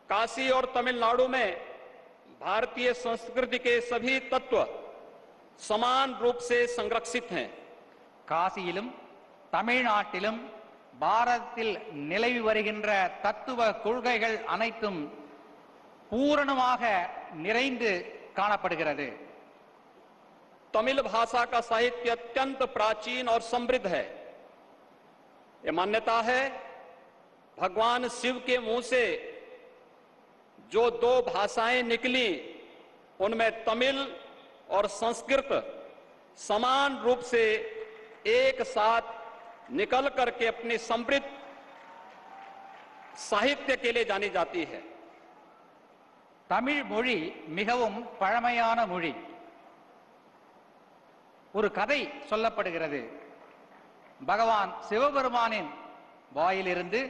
काशी और तमिलनाडु में भारतीय संस्कृति के सभी तत्व समान रूप से संरक्षित हैं. காசியிலும் தமிழ்நாட்டிலும் பாரதத்தில் நிலவி வருகின்ற தத்துவ கொள்கைகள் அனைத்தும் பூரணமாக நிறைந்து காணப்படுகிறது. तमिल भाषा का साहित्य अत्यंत प्राचीन और समृद्ध है. यह मान्यता है भगवान शिव के मुंह से जो दो भाषाएं निकली उनमें तमिल और संस्कृत समान रूप से एक साथ निकल करके अपने समृद्ध साहित्य के लिए जानी जाती है. தமிழ் மொழி மிகவும் பழமையான மொழி. ஒரு கதை சொல்லப்படுகிறது. பகவான் சிவபெருமானின் வாயிலிருந்து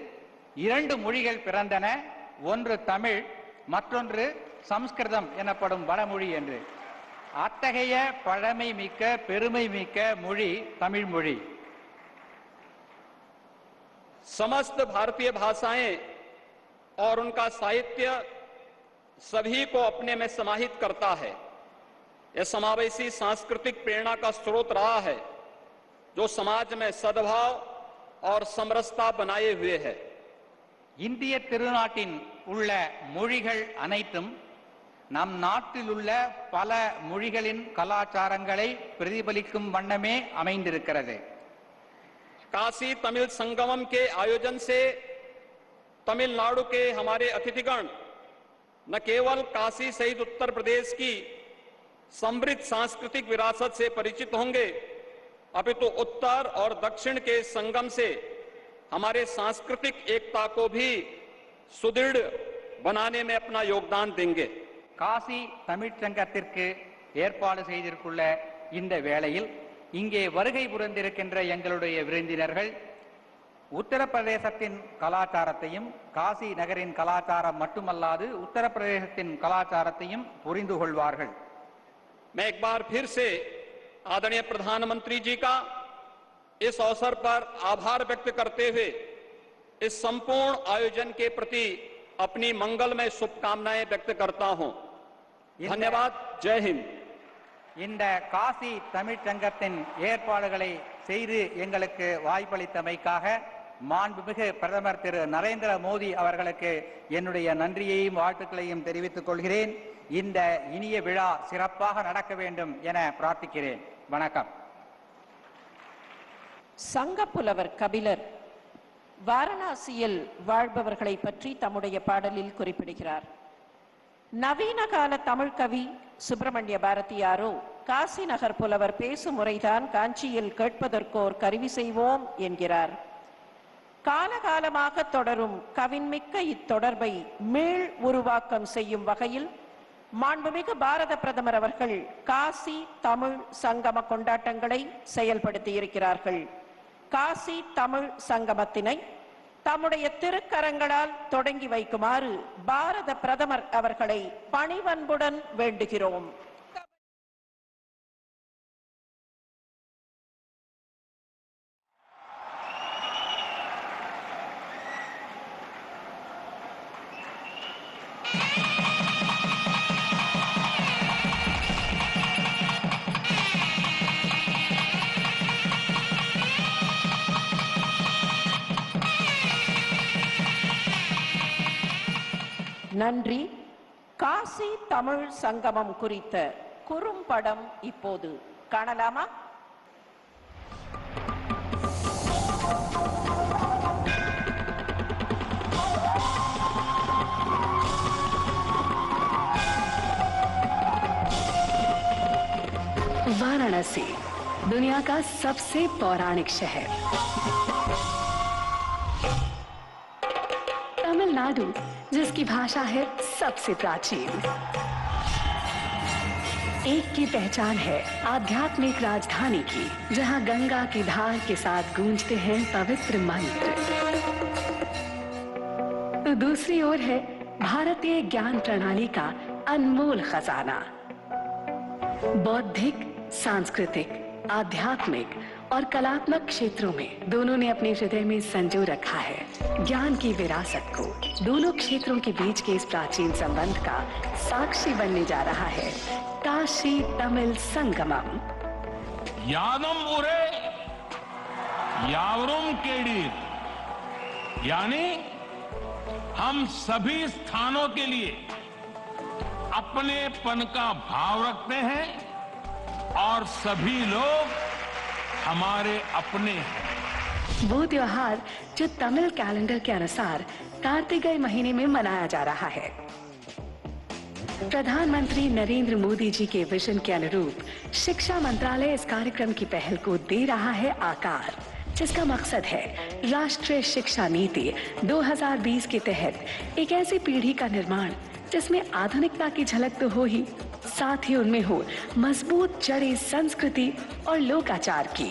இரண்டு மொழிகள் பிறந்தன. ஒன்று தமிழ், மற்றொன்று சம்ஸ்கிருதம் எனப்படும் வடமொழி என்று. அத்தகைய பழமை மிக்க, பெருமை மிக்க மொழி தமிழ் மொழி. समस्त भारतीय भाषाएं और उनका साहित्य सभी को अपने में समाहित करता है. यह समावेशी सांस्कृतिक प्रेरणा का स्रोत रहा है, जो समाज में सद्भाव और समरसता बनाए हुए है. இந்திய திருநாட்டின் உள்ள மொழிகள் அனைத்தும் நம் நாட்டில் உள்ள பல மொழிகளின் கலாச்சாரங்களை பிரதிபலிக்கும் வண்ணமே அமைந்திருக்கிறது. काशी तमिल संगमम के आयोजन से तमिलनाडु के हमारे अतिथिगण न केवल काशी सहित उत्तर प्रदेश की समृद्ध सांस्कृतिक विरासत से परिचित होंगे, अपितु उत्तर और दक्षिण के संगम से हमारे सांस्कृतिक एकता को भी सुदृढ़ बनाने में अपना योगदान देंगे. காசி தமிழ்ச் சங்கத்திற்கு ஏற்பாடு செய்திருக்குள்ள இந்த வேளையில் இங்கே வருகை புரிந்திருக்கின்ற எங்களுடைய விருந்தினர்கள் உத்தரப்பிரதேசத்தின் கலாச்சாரத்தையும், காசி நகரின் கலாச்சாரம் மட்டுமல்லாது உத்தரப்பிரதேசத்தின் கலாச்சாரத்தையும் புரிந்து கொள்வார்கள். मैं एक बार फिर से आदरणीय प्रधानमंत्री जी का इस अवसर पर आभार व्यक्त करते हुए इस संपूर्ण आयोजन के प्रति अपनी मंगलमय शुभकामनाएं व्यक्त करता हूं. धन्यवाद. जय हिंद. இந்த காசி தமிழ்ச் சங்கத்தின் ஏற்பாடுகளை செய்து எங்களுக்கு வாய்ப்பளித்தமைக்காக மாண்புமிகு பிரதமர் திரு நரேந்திர மோடி அவர்களுக்கு என்னுடைய நன்றியையும் வாழ்த்துக்களையும் தெரிவித்துக் கொள்கிறேன். இந்த இனிய விழா சிறப்பாக நடக்க வேண்டும் என பிரார்த்திக்கிறேன். வணக்கம். சங்கப்புலவர் கபிலர் வாரணாசியில் வாழ்பவர்களை பற்றி தம்முடைய பாடலில் குறிப்பிடுகிறார். நவீன கால தமிழ் கவி சுப்பிரமணிய பாரதியாரோ காசி நகர் புலவர் பேசும் முறைதான் காஞ்சியில் கேட்பதற்கோர் கருவி செய்வோம் என்கிறார். காலகாலமாக தொடரும் கவின்மிக்க இத்தொடர்பை மீள் உருவாக்கம் செய்யும் வகையில் மாண்புமிகு பாரத பிரதமர் அவர்கள் காசி தமிழ் சங்கம கொண்டாட்டங்களை செயல்படுத்தி இருக்கிறார்கள். காசி தமிழ் சங்கமத்தினை தம்முடைய திருக்கரங்களால் தொடங்கி வைக்குமாறு பாரத பிரதமர் அவர்களை பணிவன்புடன் வேண்டுகிறோம். நன்றி. காசி தமிழ் சங்கமம் குறித்த குறும்படம் இப்போது காணலாமா? वाराणसी दुनिया का सबसे पौराणिक शहर, तमिलनाडु जिसकी भाषा है सबसे प्राचीन, एक की पहचान है आध्यात्मिक राजधानी की, जहां गंगा की धार के साथ गूंजते हैं पवित्र मंत्र, तो दूसरी ओर है भारतीय ज्ञान प्रणाली का अनमोल खजाना। बौद्धिक, सांस्कृतिक, आध्यात्मिक और कलात्मक क्षेत्रों में दोनों ने अपने हृदय में संजो रखा है ज्ञान की विरासत को। दोनों क्षेत्रों के बीच के इस प्राचीन संबंध का साक्षी बनने जा रहा है काशी तमिल संगमम। यादम उरे यावरुम केडीर, यानी हम सभी स्थानों के लिए अपनेपन का भाव रखते हैं और सभी लोग हमारे अपने हैं। वो त्योहार जो तमिल कैलेंडर के अनुसार कार्तिकेय महीने में मनाया जा रहा है। प्रधानमंत्री नरेंद्र मोदी जी के विजन के अनुरूप शिक्षा मंत्रालय इस कार्यक्रम की पहल को दे रहा है आकार, जिसका मकसद है राष्ट्रीय शिक्षा नीति 2020 के तहत एक ऐसी पीढ़ी का निर्माण जिसमें आधुनिकता की झलक तो हो ही, साथ ही उनमें हो मजबूत जड़ें संस्कृति और लोकाचार की,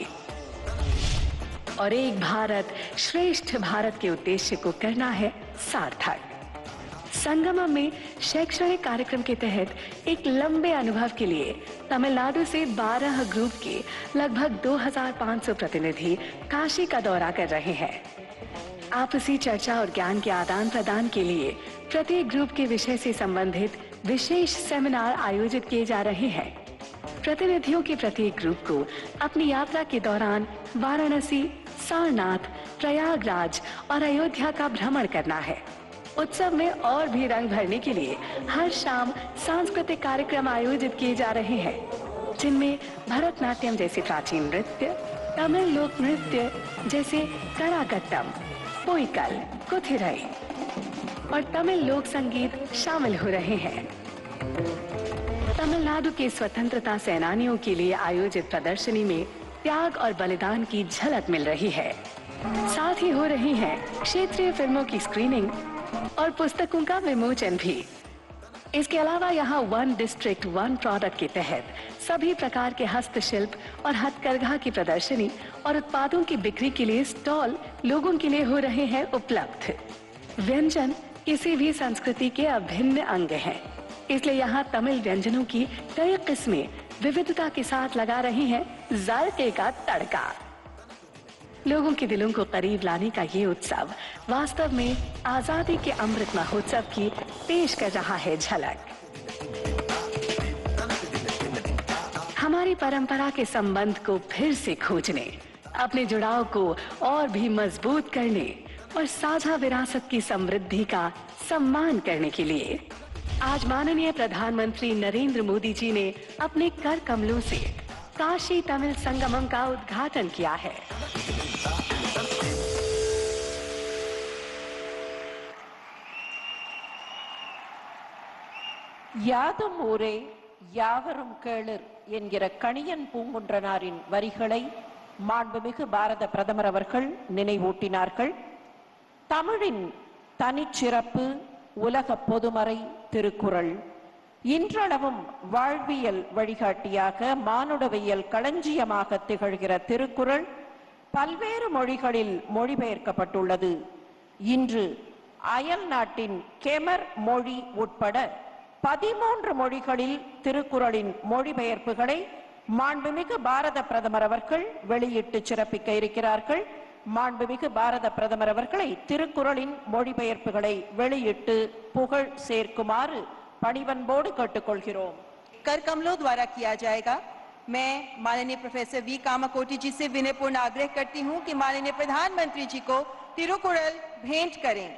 और एक भारत श्रेष्ठ भारत के उद्देश्य को करना है सार्थक। संगमम में शैक्षणिक कार्यक्रम के तहत एक लंबे अनुभव के लिए तमिलनाडु से 12 ग्रुप के लगभग 2500 प्रतिनिधि काशी का दौरा कर रहे हैं। आपसी चर्चा और ज्ञान के आदान प्रदान के लिए प्रत्येक ग्रुप के विषय से संबंधित विशेष सेमिनार आयोजित किए जा रहे हैं। प्रतिनिधियों के प्रत्येक ग्रुप को अपनी यात्रा के दौरान वाराणसी, सारनाथ, प्रयागराज और अयोध्या का भ्रमण करना है। उत्सव में और भी रंग भरने के लिए हर शाम सांस्कृतिक कार्यक्रम आयोजित किए जा रहे हैं, जिनमें भरतनाट्यम जैसे प्राचीन नृत्य, तमिल लोक नृत्य जैसे कराकट्टम, पोइकल, कुथिरई और तमिल लोक संगीत शामिल हो रहे हैं। तमिलनाडु के स्वतंत्रता सेनानियों के लिए आयोजित प्रदर्शनी में त्याग और बलिदान की झलक मिल रही है। साथ ही हो रही है क्षेत्रीय फिल्मों की स्क्रीनिंग और पुस्तकों का विमोचन भी। इसके अलावा यहाँ 1 डिस्ट्रिक्ट 1 प्रोडक्ट के तहत सभी प्रकार के हस्तशिल्प और हथकरघा की प्रदर्शनी और उत्पादों की बिक्री के लिए स्टॉल लोगों के लिए हो रहे हैं उपलब्ध। व्यंजन किसी भी संस्कृति के अभिन्न अंग हैं, इसलिए यहाँ तमिल व्यंजनों की कई किस्में विविधता के साथ लगा रही हैं जायके का तड़का। लोगों के दिलों को करीब लाने का ये उत्सव वास्तव में आजादी के अमृत महोत्सव की पेश कर रहा है झलक। हमारी परंपरा के संबंध को फिर से खोजने, अपने जुड़ाव को और भी मजबूत करने और साझा विरासत की समृद्धि का सम्मान करने के लिए आज माननीय प्रधानमंत्री नरेंद्र मोदी जी ने अपने कर कमलों से काशी तमिल संगमम का उद्घाटन किया है। யாதும் ஊரே யாவரும் கேளர் என்கிற கணியன் பூங்குன்றனாரின் வரிகளை மாண்புமிகு பாரத பிரதமர் அவர்கள் நினைவூட்டினார்கள். தமிழின் தனிச்சிறப்பு உலக பொதுமறை திருக்குறள். இன்றளவும் வாழ்வியல் வழிகாட்டியாக, மானுடவியல் களஞ்சியமாக திகழ்கிற திருக்குறள் பல்வேறு மொழிகளில் மொழிபெயர்க்கப்பட்டுள்ளது. இன்று அயல் நாட்டின் கெமர் மொழி உட்பட 13 மொழிகளில் திருக்குறளின் மொழிபெயர்ப்புகளை மாண்புமிகு பாரத பிரதமர் அவர்கள் வெளியிட்டு சிறப்பிக்க இருக்கிறார்கள். மாண்புமிகு பாரத பிரதமர் அவர்களை திருக்குறளின் மொழிபெயர்ப்புகளை வெளியிட்டு புகழ் சேர்க்குமாறு பணிவன்போடு கேட்டுக்கொள்கிறோம். कर कमलों द्वारा किया जाएगा। मैं माननीय प्रोफेसर वी कामाकोटी जी से विनयपूर्ण आग्रह करती हूं कि माननीय प्रधानमंत्री जी को तिरुकुरल भेंट करें।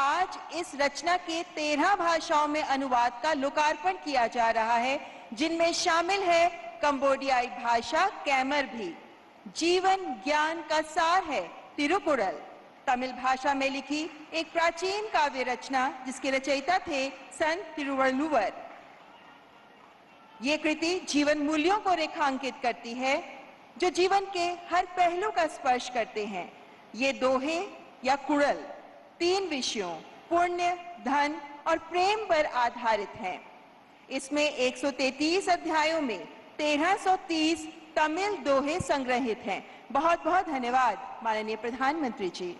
आज इस रचना के 13 भाषाओं में अनुवाद का लोकार्पण किया जा रहा है, जिनमें शामिल है कंबोडियाई भाषा कैमर भी। जीवन ज्ञान का सार है तिरुकुरल। तमिल भाषा में लिखी एक प्राचीन काव्य रचना जिसके रचयिता थे संत तिरुवल्लुवर। ये कृति जीवन मूल्यों को रेखांकित करती है जो जीवन के हर पहलू का स्पर्श करते हैं। ये दोहे या कुरल 3 विषयों पुण्य, धन और प्रेम पर आधारित हैं। इसमें 133 अध्यायों में 1330 तमिल दोहे संग्रहित हैं। बहुत बहुत धन्यवाद माननीय प्रधानमंत्री जी।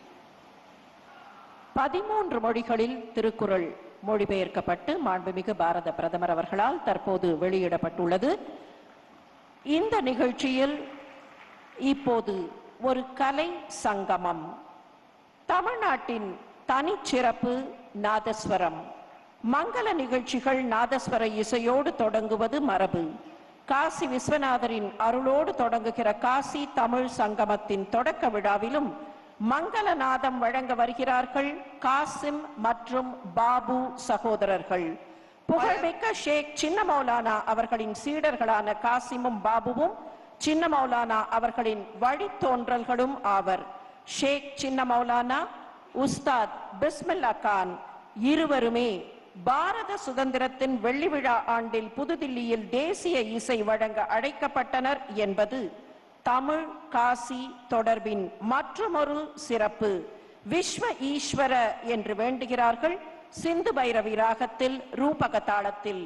13 மொழிகளில் திருக்குறள் மொழிபெயர்க்கப்பட்டு மாண்புமிகு பாரத பிரதமர் அவர்களால் தற்போது வெளியிடப்பட்டுள்ளது. இந்த நிகழ்ச்சியில் இப்போது ஒரு கலை சங்கமம். தமிழ்நாட்டின் தனிச்சிறப்பு நாதஸ்வரம். மங்கள நிகழ்ச்சிகள் நாதஸ்வர இசையோடு தொடங்குவது மரபு. காசி விஸ்வநாதரின் அருளோடு தொடங்குகிற காசி தமிழ் சங்கமத்தின் தொடக்க விழாவிலும் மங்களநாதம் வழங்க வருகிறார்கள் காசிம் மற்றும் பாபு சகோதரர்கள். புகழ்மிக்க ஷேக் சின்ன மௌலானா அவர்களின் சீடர்களான காசிமும் பாபுவும் சின்ன மௌலானா அவர்களின் வழித்தோன்றல்களும் ஆவர். ஷேக் சின்ன மௌலானா, உஸ்தாத் பிஸ்மில்லா கான் இருவருமே பாரத சுதந்திரத்தின் வெள்ளி விழா ஆண்டில் புதுதில்லியில் தேசிய இசை வழங்க அழைக்கப்பட்டனர் என்பது தமிழ் காசி தொடர்பின் மற்றொரு சிறப்பு. விஸ்வ ஈஸ்வர என்று வேண்டுகிறார்கள் சிந்து பைரவி ராகத்தில் ரூபக தாளத்தில்.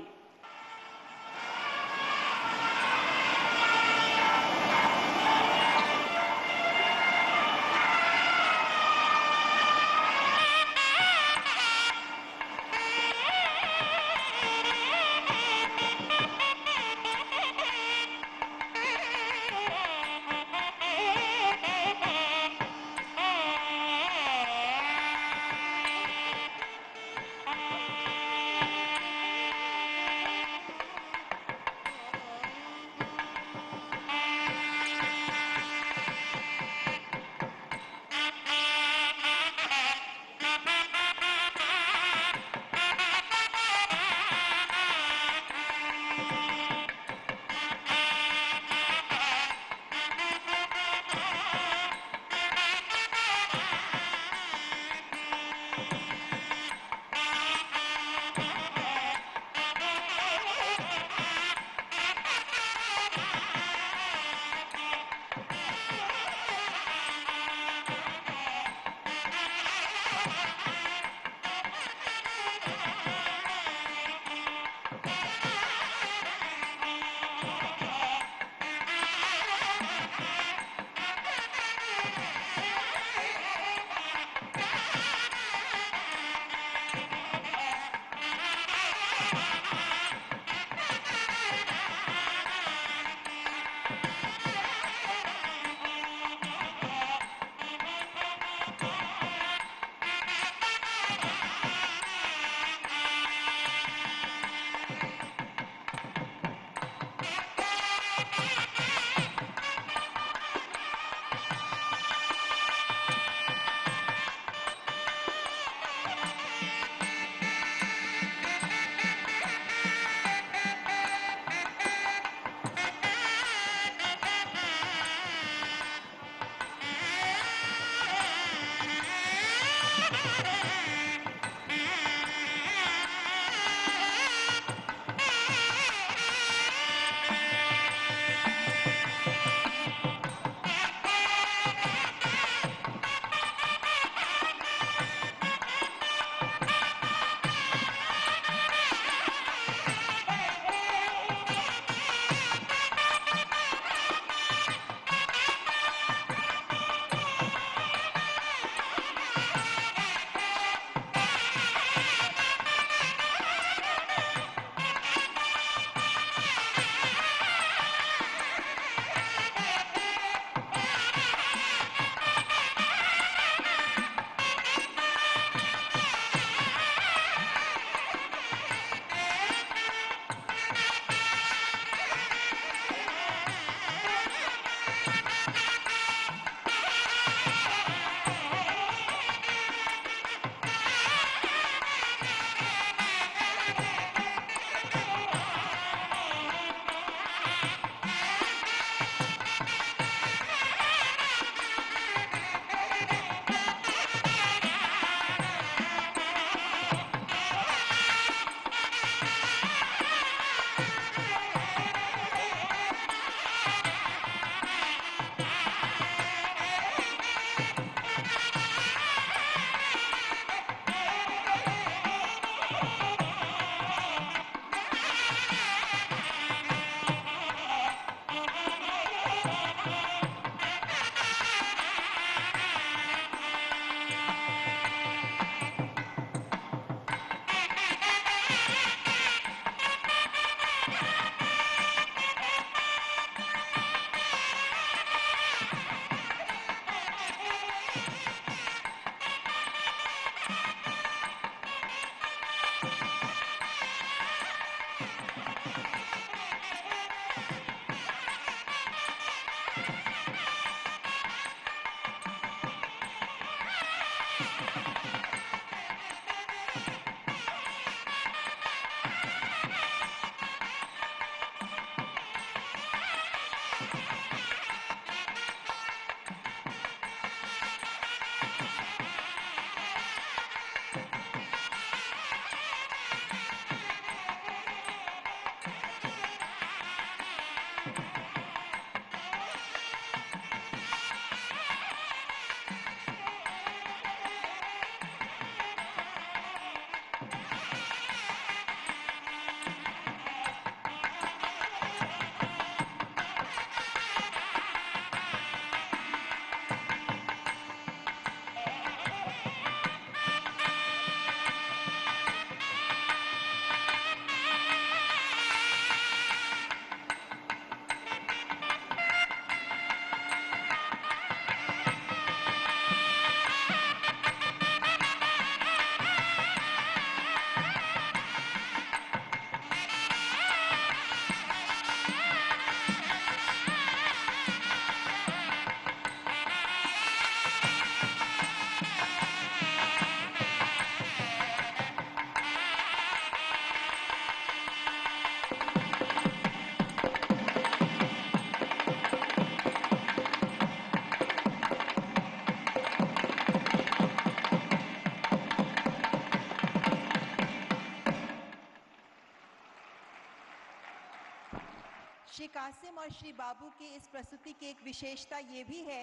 श्री कासिम और श्री बाबू की इस प्रस्तुति की एक विशेषता ये भी है,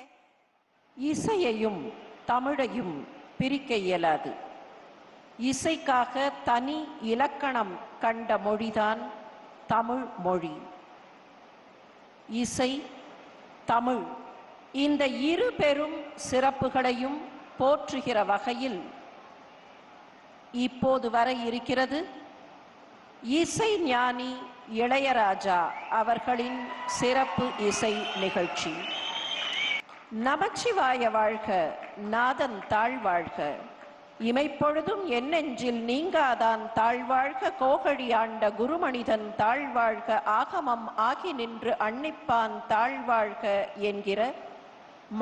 இசையையும் தமிழையும் பிரிக்க இயலாது. இசைக்காக தனி இலக்கணம் கண்ட மொழிதான் தமிழ் மொழி. இசை, தமிழ் இந்த இரு பெரும் சிறப்புகளையும் போற்றுகிற வகையில் இப்போது வர இருக்கிறது இசை ஞானி இளையராஜா அவர்களின் சிறப்பு இசை நிகழ்ச்சி. நமச்சிவாய வாழ்க, நாதன் தாழ்வாழ்க, இமைப்பொழுதும் என் நெஞ்சில் நீங்காதான் தாழ்வாழ்க, கோகழி ஆண்ட குருமனிதன் தாழ்வாழ்க, ஆகமம் ஆகி நின்று அன்னிப்பான் தாழ்வாழ்க என்கிற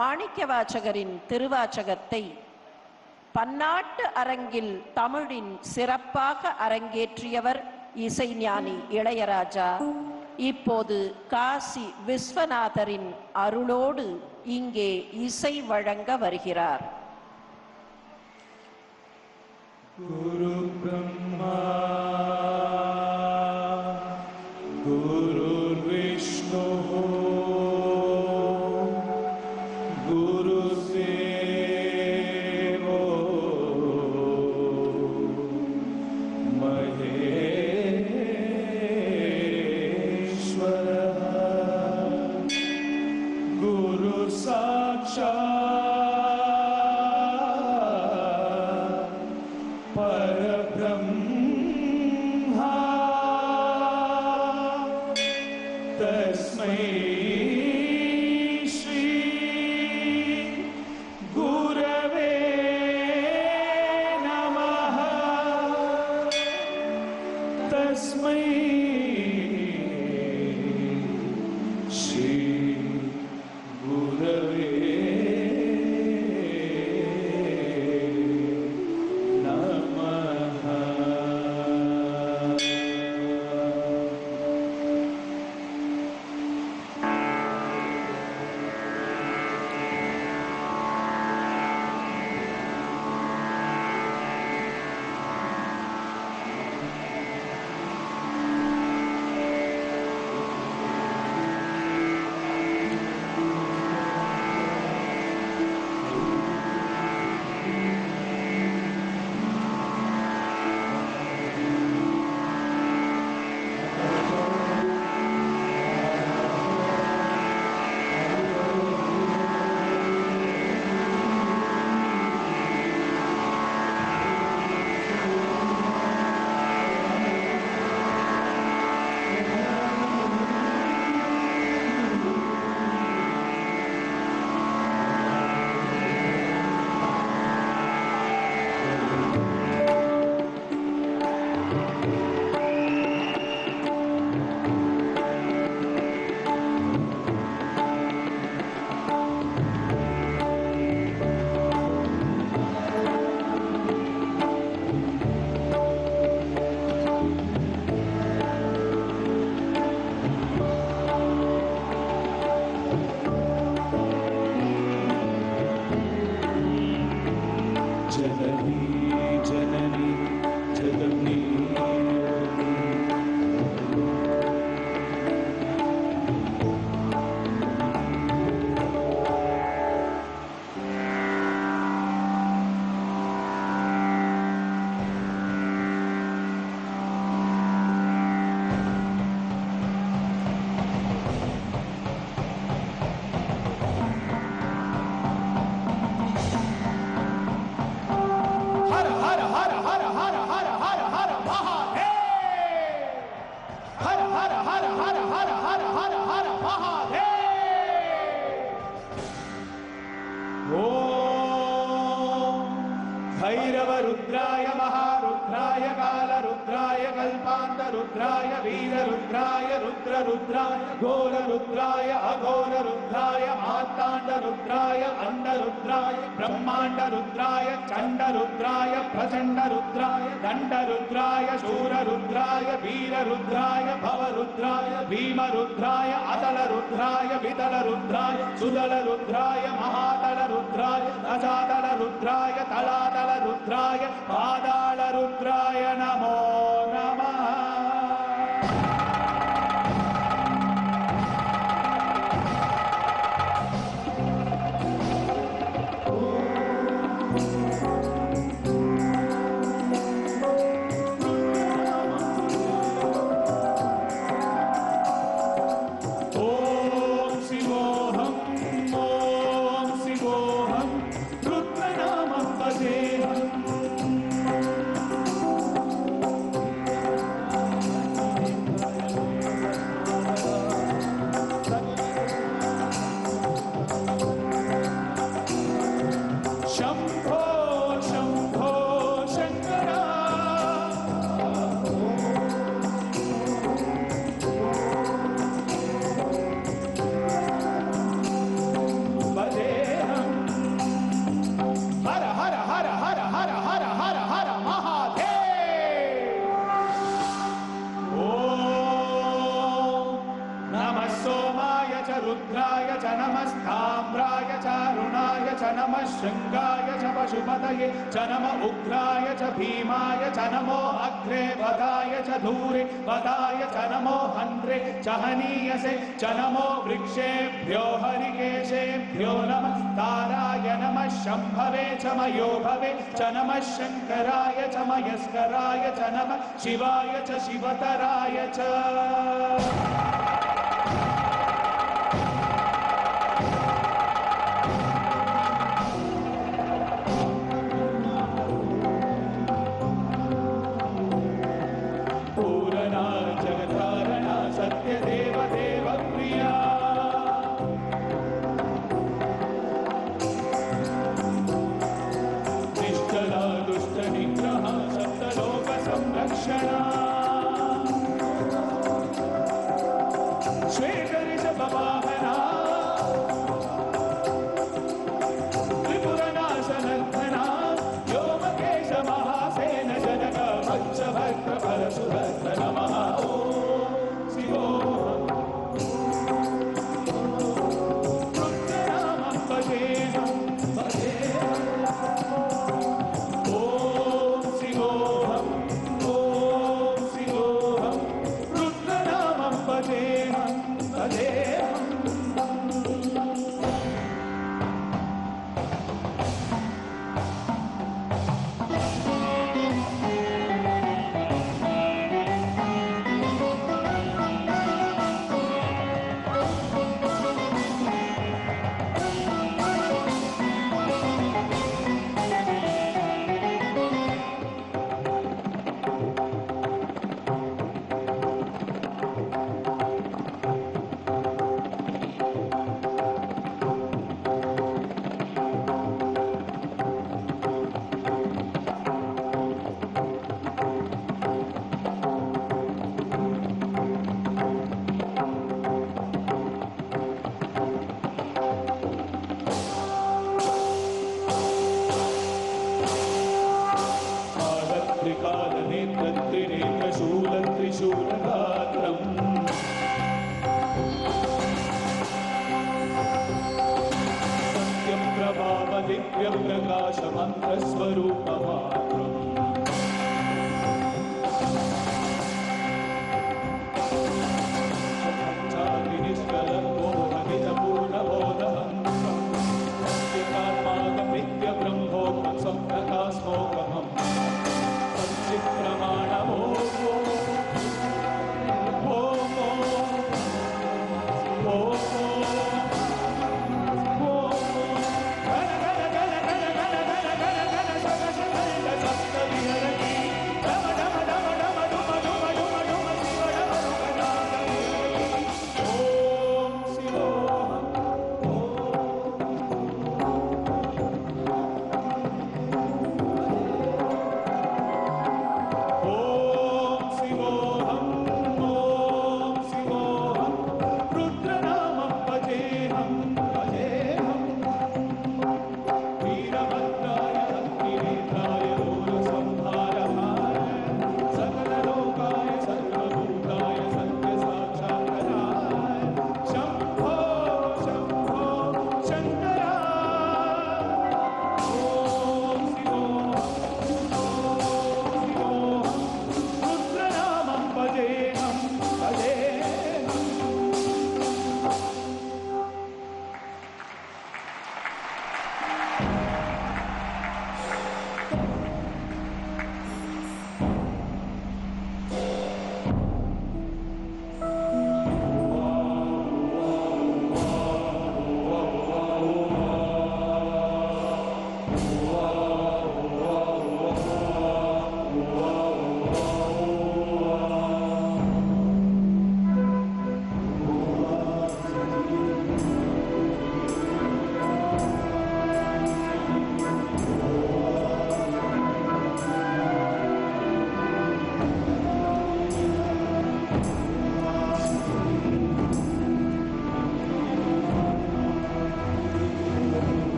மாணிக்க வாசகரின் திருவாசகத்தை பன்னாட்டு அரங்கில் தமிழின் சிறப்பாக அரங்கேற்றியவர் இசைஞானி இளையராஜா. இப்போது காசி விஸ்வநாதரின் அருளோடு இங்கே இசை வழங்க வருகிறார். குரு பிரம்மா குரு விஷ்ணு குரு தேவோ மகேஸ்வர குரு சாட்சாத் परब्रह्मा तस्मै श्री गुरवे नमः तस्मै श्री गुरवे रुद्राय कल्पांत रुद्राय वीर रुद्राय रुद्र रुद्राय घोर रुद्राय अघोर रुद्राय मार्तांड रुद्राय अंड रुद्राय ब्रह्मांड रुद्राय चंड रुद्राय प्रचंड रुद्राय दंड रुद्राय शूर रुद्राय वीर रुद्राय भव रुद्राय भीम रुद्राय अतल रुद्राय वितल रुद्राय सुदल रुद्राय महातल रुद्राय अजातल रुद्राय तलातल रुद्राय पादाल रुद्राय नमो नमः। रुद्राय च नमस्ताम्राय च अरुणाय च नमः शृंगाय च पशुपतये च नमः उग्राय च भीमाय च नमो अग्रे वदाय च धूरे वदाय च नमो हन्त्रे च हनीयसे च नमो वृक्षेभ्यो हरिकेशेभ्यो नमः ताराय नमः शम्भवे च मयो भवे च नमः शंकराय च मयस्कराय च नमः शिवाय च शिवतराय च।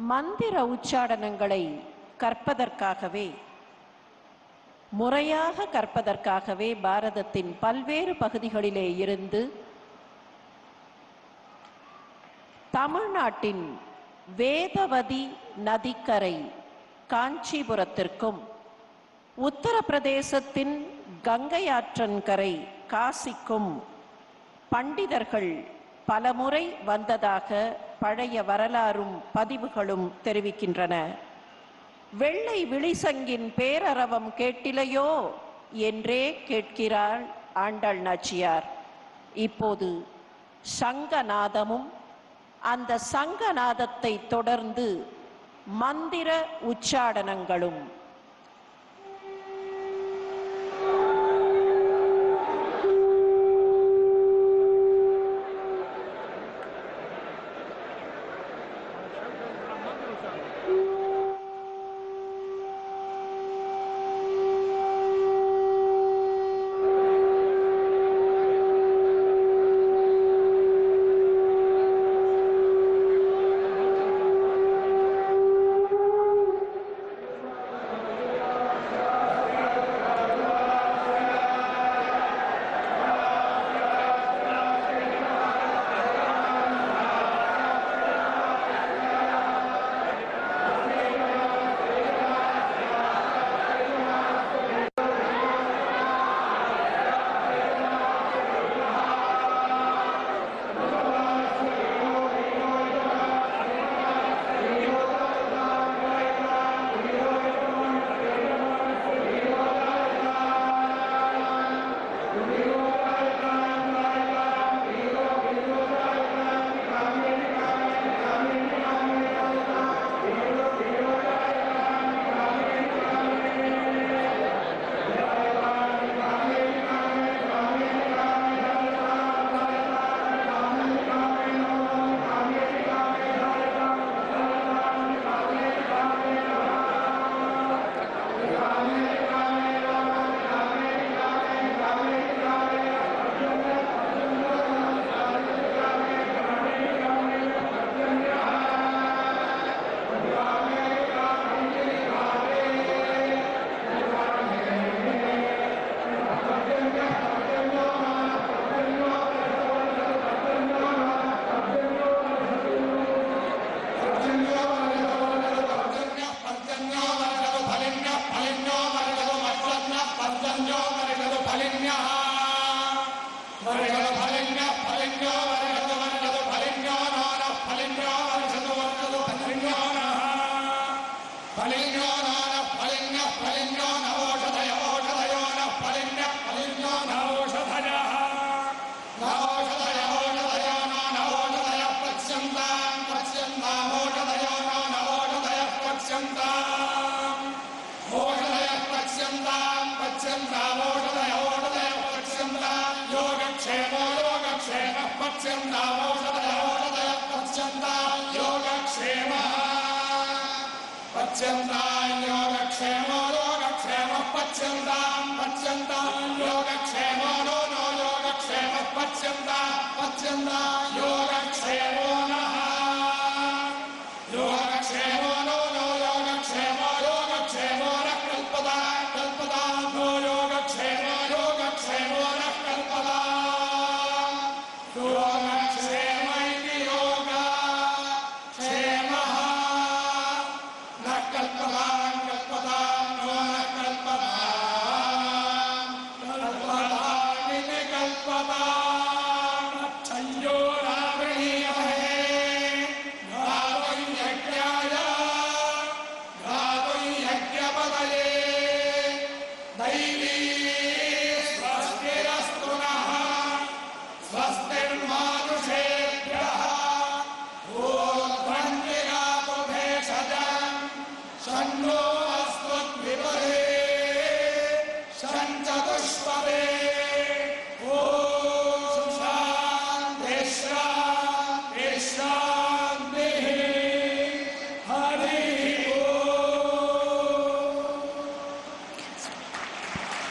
மந்திர உச்சாடனங்களை கற்பதற்காகவே, முறையாக கற்பதற்காகவே பாரதத்தின் பல்வேறு பகுதிகளிலே இருந்து தமிழ்நாட்டின் வேதவதி நதிக்கரை காஞ்சிபுரத்திற்கும், உத்தரப்பிரதேசத்தின் கங்கை ஆற்றங்கரை காசிக்கும் பண்டிதர்கள் பலமுறை வந்ததாக பழைய வரலாறும் பதிவுகளும் தெரிவிக்கின்றன. வெள்ளை விழிசங்கின் பேரரவம் கேட்டிலையோ என்றே கேட்கிறாள் ஆண்டாள் நாச்சியார். இப்போது சங்கநாதமும், அந்த சங்கநாதத்தை தொடர்ந்து மந்திர உச்சாடனங்களும்.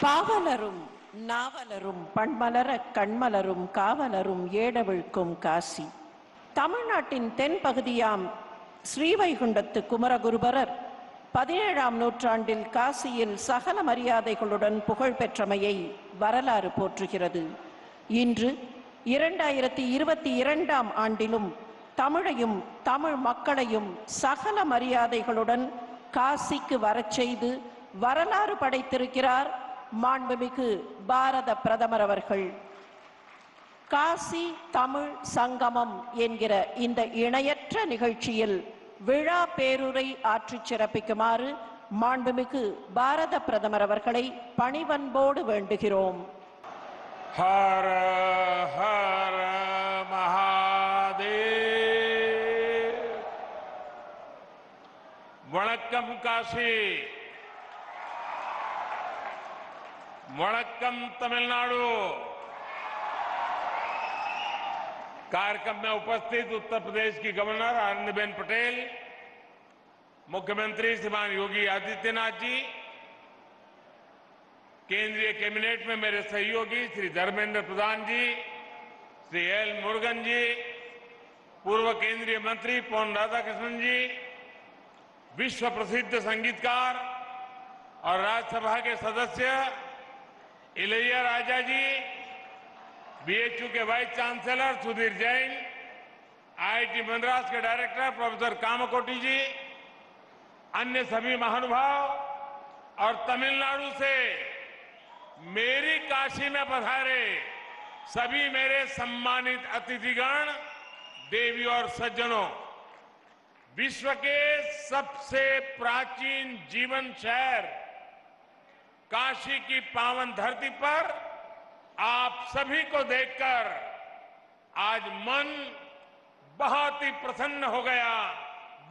பாவலரும் நாவலரும் பண்மலர கண்மலரும் காவலரும் ஏடவிழ்க்கும் காசி. தமிழ்நாட்டின் தென்பகுதியாம் ஸ்ரீவைகுண்டத்து குமரகுருபரர் 17ஆம் நூற்றாண்டில் காசியில் சகல மரியாதைகளுடன் புகழ் பெற்றமையை வரலாறு போற்றுகிறது. இன்று 2022ஆம் ஆண்டிலும் தமிழையும் தமிழ் மக்களையும் சகல மரியாதைகளுடன் காசிக்கு வரச் செய்து வரலாறு படைத்திருக்கிறார் மாண்புமிகு பாரத பிரதமர் அவர்கள். காசி தமிழ் சங்கமம் என்கிற இந்த இணையற்ற நிகழ்ச்சியில் விழா பேருரை ஆற்றிச் சிறப்பிக்குமாறு மாண்புமிகு பாரத பிரதமர் அவர்களை பணிவன்போடு வேண்டுகிறோம். हर हर महादेव। वणक्कम काशी, वणक्कम तमिलनाडु। कार्यक्रम में उपस्थित उत्तर प्रदेश की गवर्नर आनंदीबेन पटेल, मुख्यमंत्री श्रीमान योगी आदित्यनाथ जी, केंद्रीय कैबिनेट में मेरे सहयोगी श्री धर्मेंद्र प्रधान जी, श्री एल मुरुगन जी, पूर्व केंद्रीय मंत्री पोन राधाकृष्णन जी, विश्व प्रसिद्ध संगीतकार और राज्यसभा के सदस्य इलैयाराजा जी, बीएचयू के vice chancellor Sudhir Jain, IIT Madras के डायरेक्टर प्रोफेसर कामकोटी जी, अन्य सभी महानुभाव और तमिलनाडु से मेरी काशी में पधारे सभी मेरे सम्मानित अतिथिगण, देवी और सज्जनों, विश्व के सबसे प्राचीन जीवन शहर काशी की पावन धरती पर आप सभी को देखकर आज मन बहुत ही प्रसन्न हो गया,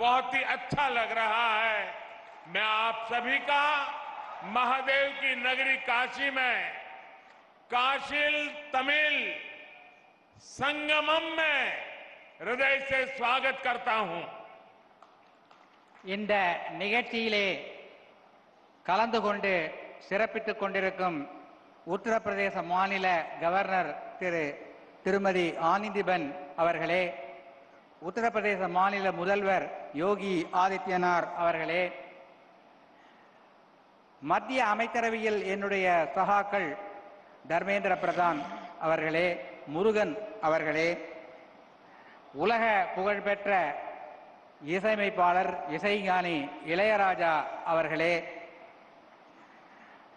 बहुत ही अच्छा लग रहा है। मैं आप सभी का महादेव की नगरी काशी में काशी तमिल संगमम में हृदय से स्वागत करता हूं। இந்த நிகழ்ச்சியிலே கலந்து கொண்டு சிறப்பித்துக் கொண்டிருக்கும் உத்தரப்பிரதேச மாநில கவர்னர் திருமதி ஆனந்திபென் அவர்களே, உத்தரப்பிரதேச மாநில முதல்வர் யோகி ஆதித்யநாத் அவர்களே, மத்திய அமைச்சரவையில் என்னுடைய சகாக்கள் தர்மேந்திர பிரதான் அவர்களே, முருகன் அவர்களே, உலக புகழ்பெற்ற இசையமைப்பாளர் இசைஞானி இளையராஜா அவர்களே,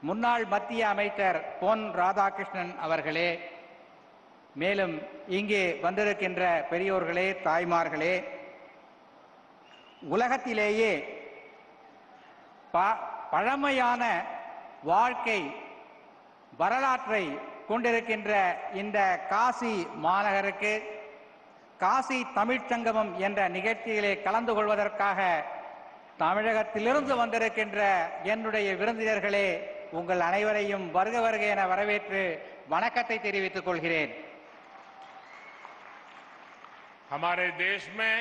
முன்னாள் மத்திய அமைச்சர் பொன் ராதாகிருஷ்ணன் அவர்களே, மேலும் இங்கே வந்திருக்கின்ற பெரியோர்களே, தாய்மார்களே, உலகத்திலேயே பழமையான வாழ்க்கை வரலாற்றை கொண்டிருக்கின்ற இந்த காசி மாநகருக்கு காசி தமிழ்ச் சங்கமம் என்ற நிகழ்ச்சியிலே கலந்து கொள்வதற்காக தமிழகத்திலிருந்து வந்திருக்கின்ற என்னுடைய விருந்தினர்களே, உங்கள் அனைவரையும் வருக வருக என வரவேற்று வணக்கத்தை தெரிவித்துக் கொள்கிறேன். हमारे देश में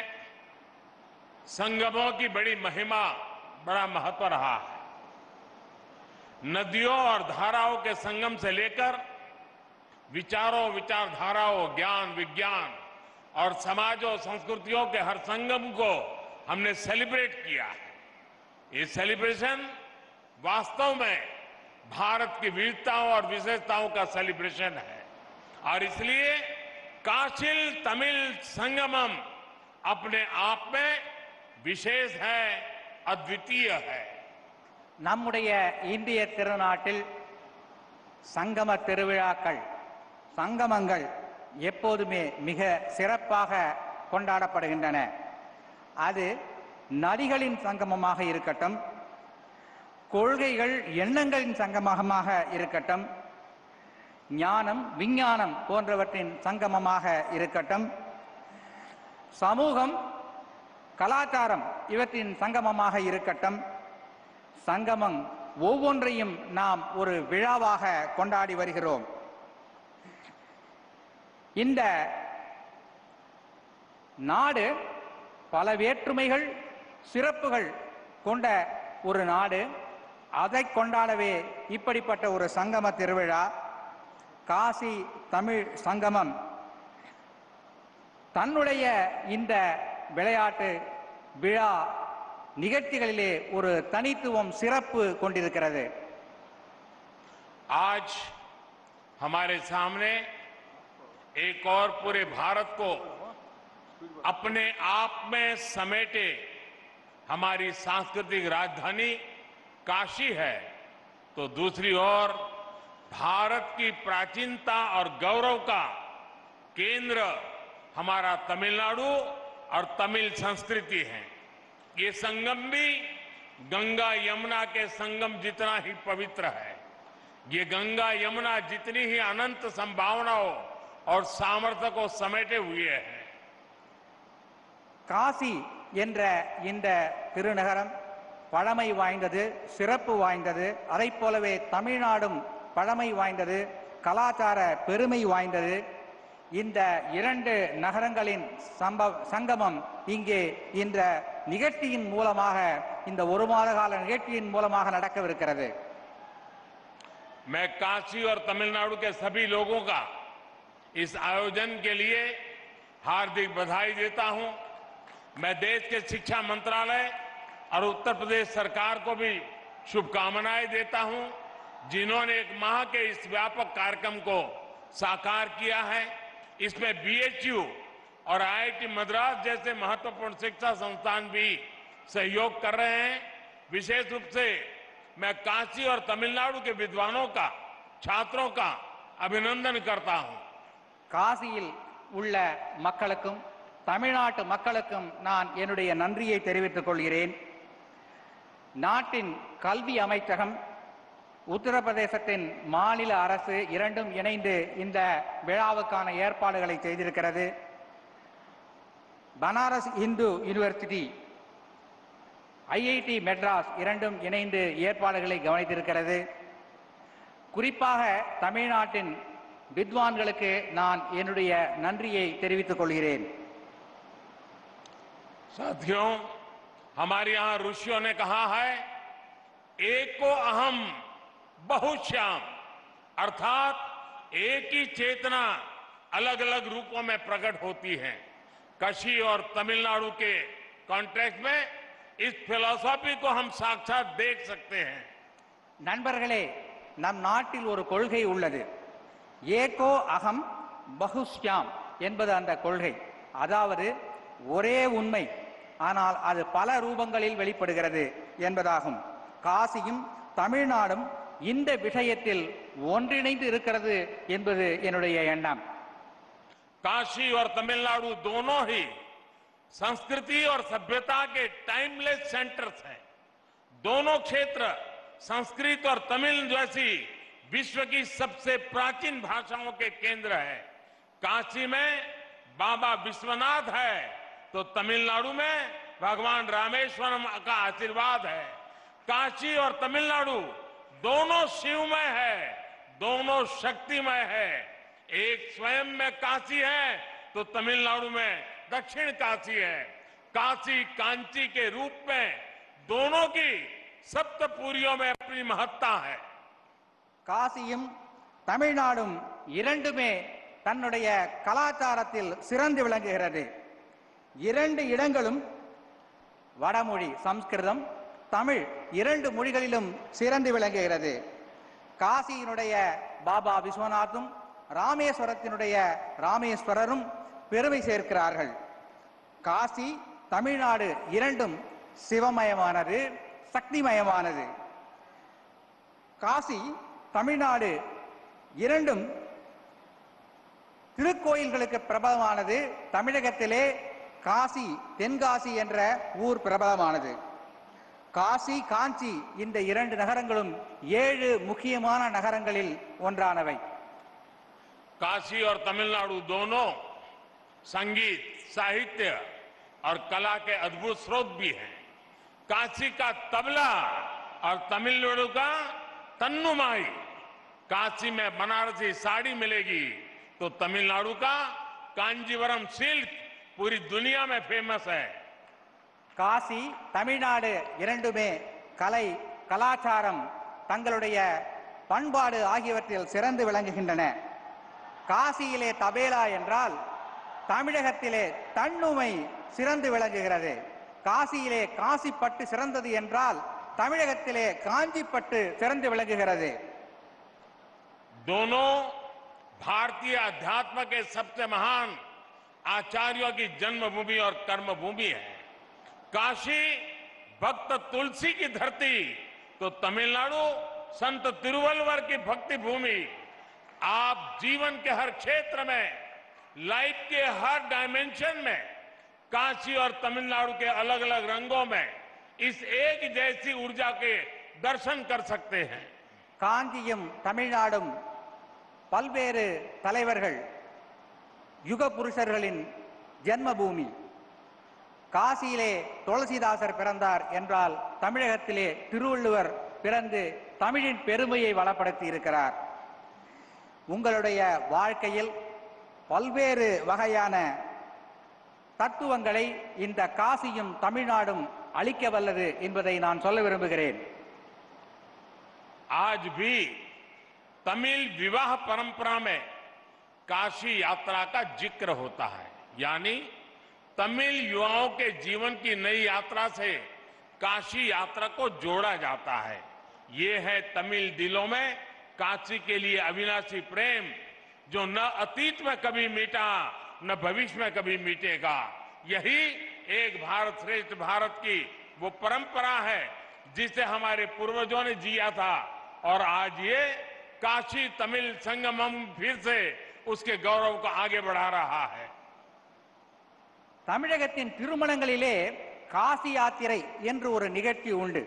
संगमों की बड़ी महिमा, बड़ा महत्व रहा है। नदियों और धाराओं के संगम से लेकर विचारों, विचारधाराओं, ज्ञान, विज्ञान और समाजों, संस्कृतियों के हर संगम को हमने सेलिब्रेट किया है। ये सेलिब्रेशन वास्तव में भारत की विविधताओं और विशेषताओं का सेलिब्रेशन है और इसलिए काशी तमिल संगमम अपने आप में विशेष है, अद्वितीय है। நம்முடைய இந்திய திருநாட்டில் சங்கம திருவிழாக்கள், சங்கமங்கள் எப்போதுமே மிக சிறப்பாக கொண்டாடப்படுகின்றன. அது நதிகளின் சங்கமமாக இருக்கட்டும், கொள்கைகள் எண்ணங்களின் சங்கமமாக இருக்கட்டும், ஞானம் விஞ்ஞானம் போன்றவற்றின் சங்கமமாக இருக்கட்டும், சமூகம் கலாச்சாரம் இவற்றின் சங்கமமாக இருக்கட்டும், சங்கமம் ஒவ்வொன்றையும் நாம் ஒரு விழாவாக கொண்டாடி வருகிறோம். இந்த நாடு பல வேற்றுமைகள் சிறப்புகள் கொண்ட ஒரு நாடு. அதை கொண்டாடவே இப்படிப்பட்ட ஒரு சங்கம திருவிழா காசி தமிழ் சங்கமம் தன்னுடைய இந்த விளையாட்டு விழா நிகழ்ச்சிகளிலே ஒரு தனித்துவம் சிறப்பு கொண்டிருக்கிறது. आज हमारे सामने एक और पूरे भारत को अपने आप में समेटे हमारी सांस्कृतिक राजधानी काशी है, तो दूसरी ओर भारत की प्राचीनता और गौरव का केंद्र हमारा तमिलनाडु और तमिल संस्कृति है। ये संगम भी गंगा यमुना के संगम जितना ही पवित्र है। ये गंगा यमुना जितनी ही अनंत संभावनाओं और सामर्थ्य को समेटे हुए है। காசி என்ற இந்த திருநகரம் பழமை வாய்ந்தது, சிறப்பு வாய்ந்தது. அதைப் போலவே தமிழ்நாடும் பழமை வாய்ந்தது, கலாச்சார பெருமை வாய்ந்தது. இந்த இரண்டு நகரங்களின் சங்கமம் இங்கே இந்த நிகழ்ச்சியின் மூலமாக, இந்த ஒரு மாத கால நிகழ்ச்சியின் மூலமாக நடக்கவிருக்கிறது. मैं काशी और तमिलनाडु के सभी लोगों का इस आयोजन के लिए हार्दिक बधाई देता हूं। मैं देश के शिक्षा मंत्रालय और उत्तर प्रदेश सरकार को भी शुभकामनाएं देता हूं, जिन्होंने एक माह के इस व्यापक कार्यक्रम को साकार किया है। इसमें बीएचयू और आईआईटी मद्रास जैसे महत्वपूर्ण शिक्षा संस्थान भी सहयोग कर रहे हैं। विशेष रूप से मैं काशी और तमिलनाडु के विद्वानों का, छात्रों का अभिनंदन करता हूं। காசியில் உள்ள மக்களுக்கும் தமிழ்நாட்டு மக்களுக்கும் நான் என்னுடைய நன்றியை தெரிவித்துக் கொள்கிறேன். நாட்டின் கல்வி அமைச்சகம், உத்தரப்பிரதேசத்தின் மாநில அரசு இரண்டும் இணைந்து இந்த விழாவுக்கான ஏற்பாடுகளை செய்திருக்கிறது. பனாரஸ் இந்து யூனிவர்சிட்டி, ஐஐடி மெட்ராஸ் இரண்டும் இணைந்து ஏற்பாடுகளை கவனித்திருக்கிறது. குறிப்பாக தமிழ்நாட்டின் வித்வான்களுக்கு நான் என்னுடைய நன்றியை தெரிவித்துக் கொள்கிறேன். साथियों, हमारे यहां ऋषियों ने कहा है, एको अहम बहुश्याम, अर्थात एक ही चेतना अलग अलग रूपों में प्रकट होती है। काशी और तमिलनाडु के कॉन्टेक्स्ट में इस फिलॉसफी को हम साक्षात देख सकते हैं। நண்பர்களே, நம் நாட்டில் ஒரு கொள்கை உள்ளது. ஏகோ அகம் பகுஷ்யாம் என்பது அந்த கொள்கை. அதாவது ஒரே உண்மை, ஆனால் அது பல ரூபங்களில் வெளிப்படுகிறது என்பதாகும். காசியும் தமிழ்நாடும் இந்த விஷயத்தில் ஒன்றிணைந்து இருக்கிறது என்பது என்னுடைய எண்ணம். काशी और तमिलनाडु दोनों ही संस्कृति और सभ्यता के टाइमलेस सेंटर्स हैं। दोनों क्षेत्र संस्कृत और तमिल जैसी विश्व की सबसे प्राचीन भाषाओं के केंद्र है। काशी में बाबा विश्वनाथ है, तो तमिलनाडु में भगवान रामेश्वरम का आशीर्वाद है। काशी और तमिलनाडु दोनों शिवमय है, दोनों शक्तिमय है। एक स्वयं में काशी है, तो तमिलनाडु में दक्षिण काशी है। काशी कांची के रूप में दोनों की सप्तपुरियों में अपनी महत्ता है। காசியும் தமிழ்நாடும் இரண்டுமே தன்னுடைய கலாச்சாரத்தில் சிறந்து விளங்குகிறது. இரண்டு இடங்களும் வடமொழி சம்ஸ்கிருதம், தமிழ் இரண்டு மொழிகளிலும் சிறந்து விளங்குகிறது. காசியினுடைய பாபா விஸ்வநாத்தும் ராமேஸ்வரத்தினுடைய ராமேஸ்வரரும் பெருமை சேர்க்கிறார்கள். காசி தமிழ்நாடு இரண்டும் சிவமயமானது, சக்திமயமானது. காசி தமிழ்நாடு இரண்டும் திருக்கோயில்களுக்கு பிரபலமானது. தமிழகத்திலே காசி, தென்காசி என்ற ஊர் பிரபலமானது. காசி, காஞ்சி இந்த இரண்டு நகரங்களும் 7 முக்கியமான நகரங்களில் ஒன்றானவை. काशी और तमिलनाडु दोनों संगीत, साहित्य और कला के अद्भुत स्रोत भी हैं। काशी का तबला और तमिलनाडु का तन्नुमाई। काशी में बनारसी साड़ी मिलेगी, तो तमिलनाडु का कांजीवरम सिल्क पूरी दुनिया में फेमस है। காசி, தமிழ்நாடு இரண்டுமே கலை, கலாச்சாரம், தங்களுடைய பண்பாடு ஆகியவற்றில் சிறந்து விளங்குகின்றன. காசியிலே தபேலா என்றால் தமிழகத்திலே தன்னுமை சிறந்து விளங்குகிறது. காசியிலே காசி பட்டு சிறந்தது என்றால் தமிழகத்திலே காஞ்சி பட்டு சிறந்து விளங்குகிறது. दोनों भारतीय अध्यात्म के सबसे महान आचार्यों की जन्मभूमि और कर्मभूमि है. काशी भक्त तुलसी की धरती तो तमिलनाडु संत तिरुवल्लुवर की भक्ति भूमि. आप जीवन के हर क्षेत्र में, लाइफ के हर डायमेंशन में काशी और तमिलनाडु के अलग अलग रंगों में इस एक जैसी ऊर्जा के दर्शन कर सकते हैं. காஞ்சியும் தமிழ்நாடும் பல்வேறு தலைவர்கள் யுக புருஷர்களின் ஜென்மபூமி. காசியிலே துளசிதாசர் பிறந்தார் என்றால் தமிழகத்திலே திருவள்ளுவர் பிறந்து தமிழின் பெருமையை வளப்படுத்தி இருக்கிறார். உங்களுடைய வாழ்க்கையில் பல்வேறு வகையான தத்துவங்களை இந்த காசியும் தமிழ்நாடும் அளிக்க வல்லது என்பதை நான் சொல்ல விரும்புகிறேன். आज भी तमिल विवाह परंपरा में काशी यात्रा का जिक्र होता है. यानी तमिल युवाओं के जीवन की नई यात्रा से काशी यात्रा को जोड़ा जाता है. ये है तमिल दिलों में काशी के लिए अविनाशी प्रेम, जो न अतीत में कभी मिटा न भविष्य में कभी मिटेगा. यही एक भारत श्रेष्ठ भारत की वो परंपरा है जिसे हमारे पूर्वजों ने जिया था. और आज ये काशी तमिल संगमम फिर से उसके गौरव को आगे बढ़ा रहा है. தமிழகத்தின் திருமணங்களிலே காசி யாத்திரை என்று ஒரு நிகழ்ச்சி உண்டு.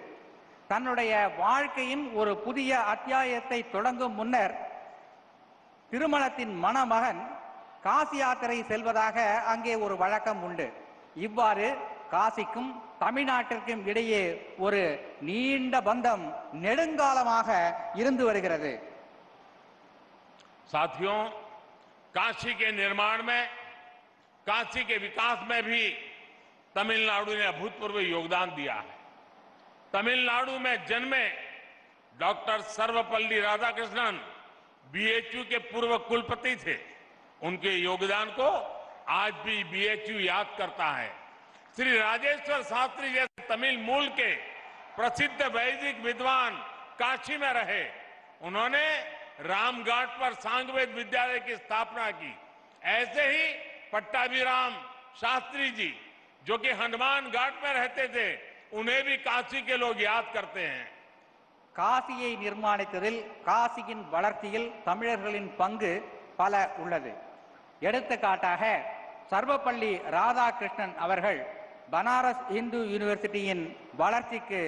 தன்னுடைய வாழ்க்கையின் ஒரு புதிய அத்தியாயத்தை தொடங்கும் முன்னர் திருமணத்தின் மணமகன் காசி யாத்திரை செல்வதாக அங்கே ஒரு வழக்கம் உண்டு. இவ்வாறு காசிக்கும் தமிழ்நாட்டிற்கும் இடையே ஒரு நீண்ட பந்தம் நெடுங்காலமாக இருந்து வருகிறது. साथियों, काशी के निर्माण में, काशी के विकास में भी तमिलनाडु ने अभूतपूर्व योगदान दिया है. तमिलनाडु में जन्मे डॉक्टर सर्वपल्ली राधाकृष्णन बीएचयू के पूर्व कुलपति थे. उनके योगदान को आज भी बीएचयू याद करता है. श्री राजेश्वर शास्त्री जैसे तमिल मूल के प्रसिद्ध वैदिक विद्वान काशी में रहे. उन्होंने रामघाट पर सांगवेद विद्यालय की स्थापना की. ऐसे ही पट्टाभिराम शास्त्री जी, जो कि हनुमान घाट में रहते थे, उन्हें भी काशी के लोग याद करते हैं. காசியை நிர்மாணித்ததில் காசியின் வளர்ச்சியில் தமிழர்களின் பங்கு பல உள்ளது. எடுத்துக்காட்டாக சர்வப்பள்ளி ராதாகிருஷ்ணன் அவர்கள் பனாரஸ் இந்து யூனிவர்சிட்டியின் வளர்ச்சிக்கு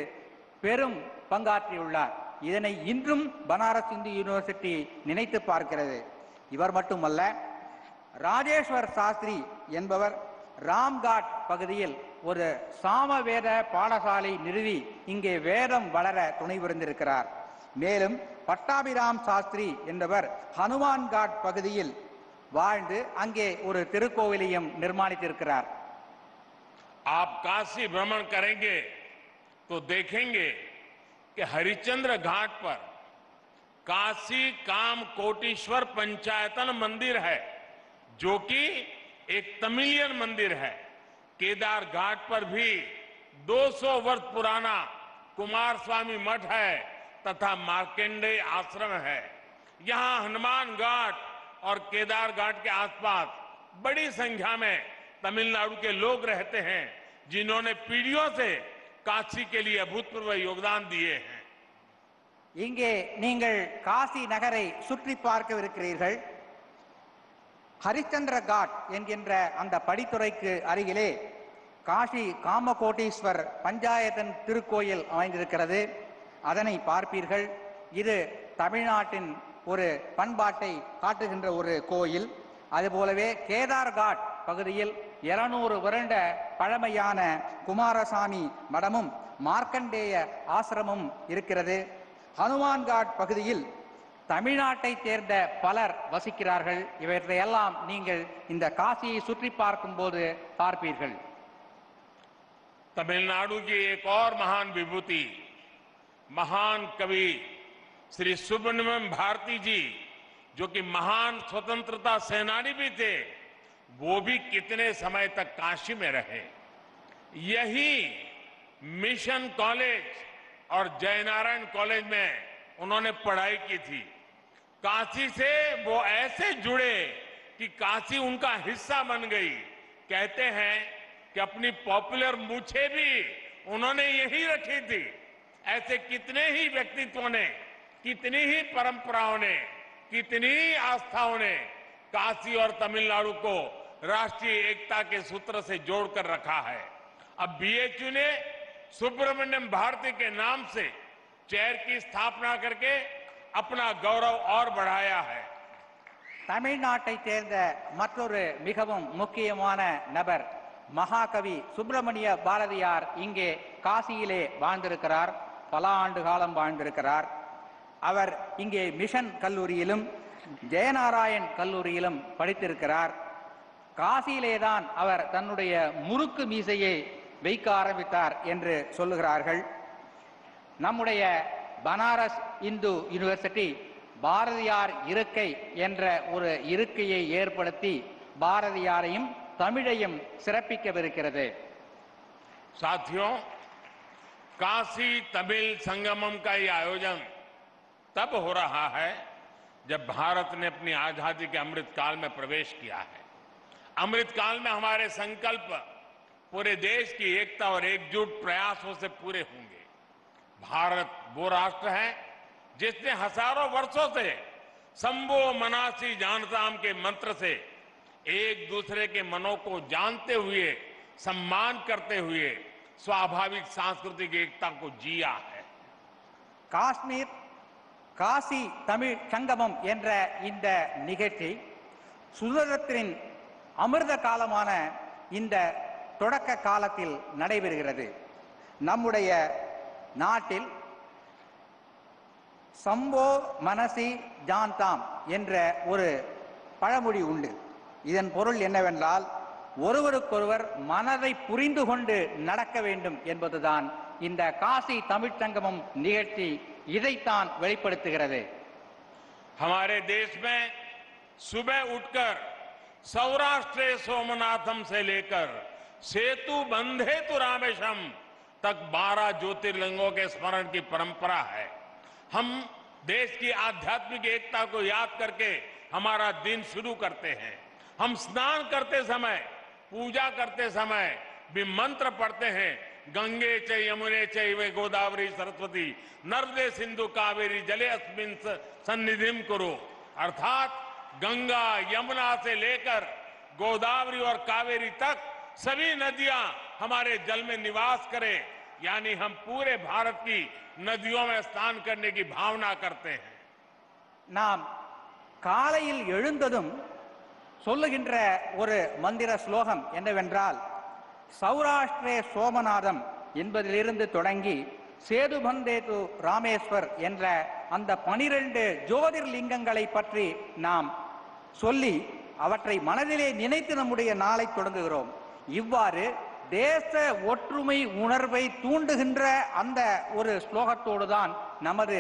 பெரும் பங்காற்றியுள்ளார். இதனை இன்றும் பனாரஸ் இந்து யூனிவர்சிட்டி நினைத்து பார்க்கிறது. இவர் மட்டுமல்ல, ராஜேஸ்வர் சாஸ்திரி என்பவர் ராம்காட் பகுதியில் ஒரு சாமவேத பாடசாலை நிறுவி இங்கே வேதம் வளர துணை புரிந்திருக்கிறார். மேலும் பட்டாபிராம் சாஸ்திரி என்பவர் ஹனுமான்காட் பகுதியில் வாழ்ந்து அங்கே ஒரு திருக்கோவிலையும் நிர்மாணித்திருக்கிறார். आप काशी भ्रमण करेंगे तो देखेंगे कि हरिश्चंद्र घाट पर काशी काम कोटीश्वर पंचायतन मंदिर है, जो कि एक तमिलियन मंदिर है. केदार घाट पर भी 200 वर्ष पुराना कुमार स्वामी मठ है तथा मार्कंडेय आश्रम है. यहां हनुमान घाट और केदार घाट के आसपास बड़ी संख्या में तमिलनाडु के लोग रहते हैं, जिन्होंने पीढ़ियों से काशी के लिए अभूतपूर्व योगदान दिए हैं. இங்கே நீங்கள் காசி நகரை சுற்றி பார்க்கவிருக்கிறீர்கள். ஹரிச்சந்திர காட் என்கின்ற அந்த படித்துறைக்கு அருகிலே காசி காமகோட்டீஸ்வர் பஞ்சாயத்தன் திருக்கோயில் அமைந்திருக்கிறது. அதனை பார்ப்பீர்கள். இது தமிழ்நாட்டின் ஒரு பண்பாட்டை காட்டுகின்ற ஒரு கோயில். அதுபோலவே கேதார் காட் பகுதியில் 200 வருட பழமையான குமாரசாமி மடமும் மார்க்கண்டேய ஆசிரமும் இருக்கிறது. ஹனுமான்காட் பகுதியில் தமிழ்நாட்டை சேர்ந்த பலர் வசிக்கிறார்கள். இவற்றையெல்லாம் நீங்கள் இந்த காசியை சுற்றி பார்க்கும் போது பார்ப்பீர்கள். तमिलनाडु की एक और महान विभूति, महान कवि श्री सुब्रमण्यम भारती जी, जो कि महान स्वतंत्रता सेनानी भी थे, वो भी कितने समय तक काशी में रहे. यही मिशन कॉलेज और जयनारायण कॉलेज में उन्होंने पढ़ाई की थी। काशी से वो ऐसे जुड़े कि काशी उनका हिस्सा बन गई। कहते हैं कि अपनी पॉपुलर मूछें भी उन्होंने यही रखी थी। ऐसे कितने ही व्यक्तित्वों ने, कितनी ही परंपराओं ने, कितनी ही आस्थाओं ने काशी और तमिलनाडु को राष्ट्रीय एकता के सूत्र से जोड़कर रखा है। अब बीएचयू ने सुब्रमण्यम भारती के नाम से चेयर की स्थापना करके अपना गौरव और बढ़ाया है। தமிழ்நாட்டை சேர்ந்த மற்றொரு மிகவும் முக்கியமான நபர் மகாகவி சுப்பிரமணிய பாரதியார் இங்கே காசியிலே வாழ்ந்திருக்கிறார். பல ஆண்டு காலம் வாழ்ந்திருக்கிறார். அவர் இங்கே மிஷன் கல்லூரியிலும் ஜெயநாராயண் கல்லூரியிலும் படித்திருக்கிறார். காசியிலேதான் அவர் தன்னுடைய முறுக்கு மீசையை வைக்க ஆரம்பித்தார் என்று சொல்லுகிறார்கள். நம்முடைய பனாரஸ் இந்து யூனிவர்சிட்டி பாரதியார் இருக்கை என்ற ஒரு இருக்கையை ஏற்படுத்தி பாரதியாரையும் தமிழையும் சிறப்பிக்கவிருக்கிறது. साथियों, काशी तमिल संगमम का ये आयोजन तब हो रहा है जब भारत ने अपनी आजादी के अमृत काल में प्रवेश किया है। अमृत काल में हमारे संकल्प पूरे देश की एकता और एकजुट प्रयासों से पूरे होंगे। भारत वो राष्ट्र है जिसने हजारों वर्षों से संबो मनासी जानताम के मंत्र से एक दूसरे के मनों को जानते हुए, सम्मान करते हुए स्वाभाविक सांस्कृतिक एकता को जिया है। காஷ்மீர் காசி தமிழ் சங்கமம் என்ற இந்த நிகழ்ச்சி சுதந்திரத்தின் அமிர்த காலமான இந்த தொடக்க காலத்தில் நடைபெறுகிறது. நம்முடைய நாட்டில் சம்போ மனசி ஜான்தாம் என்ற ஒரு பழமொழி உண்டு. இதன் பொருள் என்னவென்றால், ஒருவருக்கொருவர் மனதை புரிந்து கொண்டு நடக்க வேண்டும் என்பதுதான் இந்த காசி தமிழ் சங்கமம் நிகழ்ச்சி இதைத்தான் வெளிப்படுத்துகிறது. हमारे देश में सुबह उठकर सौराष्ट्र सोमनाथम से लेकर सेतु बंधे तु रामेशम तक 12 ज्योतिर्लिंगों के स्मरण की परंपरा है। हम देश की आध्यात्मिक एकता को याद करके हमारा दिन शुरू करते हैं। हम स्नान करते समय, पूजा करते समय भी मंत्र पढ़ते हैं, गंगे च यमुने चैव गोदावरी सरस्वती नर्मदे सिंधु कावेरी जले अस्मिन् सन्निधिं कुरु। अर्थात गंगा यमुना से लेकर गोदावरी और कावेरी तक सभी नदियां हमारे जल में निवास करें, यानी हम पूरे भारत की नदियों में स्नान करने की भावना करते हैं। நாம் காலையில் எழுந்ததும் சொல்லுகின்ற ஒரு மந்திர ஸ்லோகம் என்னவென்றால், சௌராஷ்டிரே சோமநாதம் என்பதிலிருந்து தொடங்கி சேதுபந்தேது ராமேஸ்வர் என்ற அந்த 12 ஜோதிர்லிங்கங்களை பற்றி நாம் சொல்லி அவற்றை மனதிலே நினைத்து நம்முடைய நாளை தொடங்குகிறோம். இவ்வாறு தேச ஒற்றுமை உணர்வை தூண்டுகின்ற அந்த ஒரு ஸ்லோகத்தோடு தான் நமது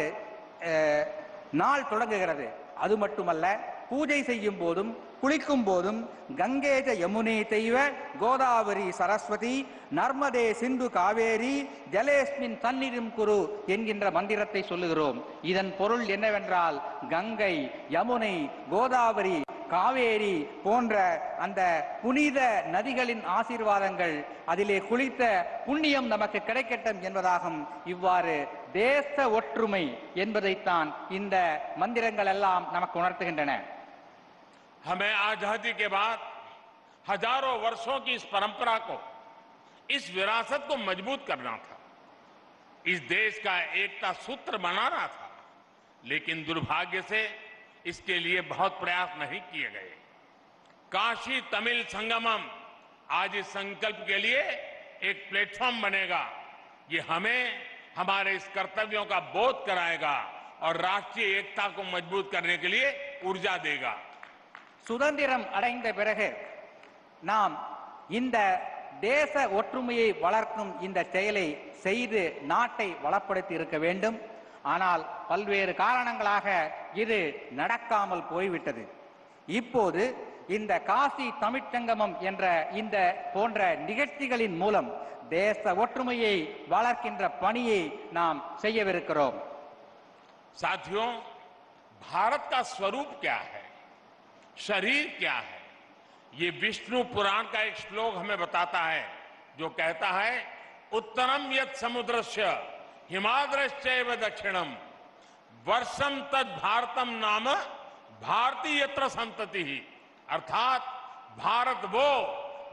நாள் தொடங்குகிறது. அது மட்டுமல்ல, பூஜை செய்யும் போதும் குளிக்கும் போதும் கங்கேஜ யமுனே தெய்வ கோதாவரி சரஸ்வதி நர்மதே சிந்து காவேரி ஜலேஸ்மின் தன்னிரும் குரு என்கின்ற மந்திரத்தை சொல்லுகிறோம். இதன் பொருள் என்னவென்றால், கங்கை, யமுனை, கோதாவரி, காவேரி போன்ற அந்த புனித நதிகளின் ஆசீர்வாதங்கள், அதிலே குளித்த புண்ணியம் நமக்கு கிடைக்கட்டும் என்பதாகும். இவ்வாறு தேச ஒற்றுமை என்பதைத்தான் இந்த மந்திரங்கள் எல்லாம் நமக்கு உணர்த்துகின்றன. हमें आजादी के बाद हजारों वर्षों की इस परंपरा को, इस विरासत को मजबूत करना था। इस देश का एकता सूत्र बनाना था, लेकिन दुर्भाग्य से इसके लिए बहुत प्रयास नहीं किए गए। काशी तमिल संगमम आज इस संकल्प के लिए एक प्लेटफॉर्म बनेगा। ये हमें हमारे इस कर्तव्यों का बोध कराएगा और राष्ट्रीय एकता को मजबूत करने के लिए ऊर्जा देगा। சுதந்திரம் அடைந்த பிறகு நாம் இந்த தேச ஒற்றுமையை வளர்க்கும் இந்த செயலை செய்து நாட்டை வளப்படுத்தி இருக்க வேண்டும். ஆனால் பல்வேறு காரணங்களாக இது நடக்காமல் போய்விட்டது. இப்போது இந்த காசி தமிழ்ச்சங்கமம் என்ற இந்த போன்ற நிகழ்ச்சிகளின் மூலம் தேச ஒற்றுமையை வளர்க்கின்ற பணியை நாம் செய்யவிருக்கிறோம். साथियों, भारत का स्वरूप क्या है, शरीर क्या है, ये विष्णु पुराण का एक श्लोक हमें बताता है, जो कहता है उत्तरम यत् समुद्रस्य हिमाद्रश्चैव दक्षिणम वर्षम तद भारतम नाम भारतीय यत्र संतति ही. अर्थात भारत वो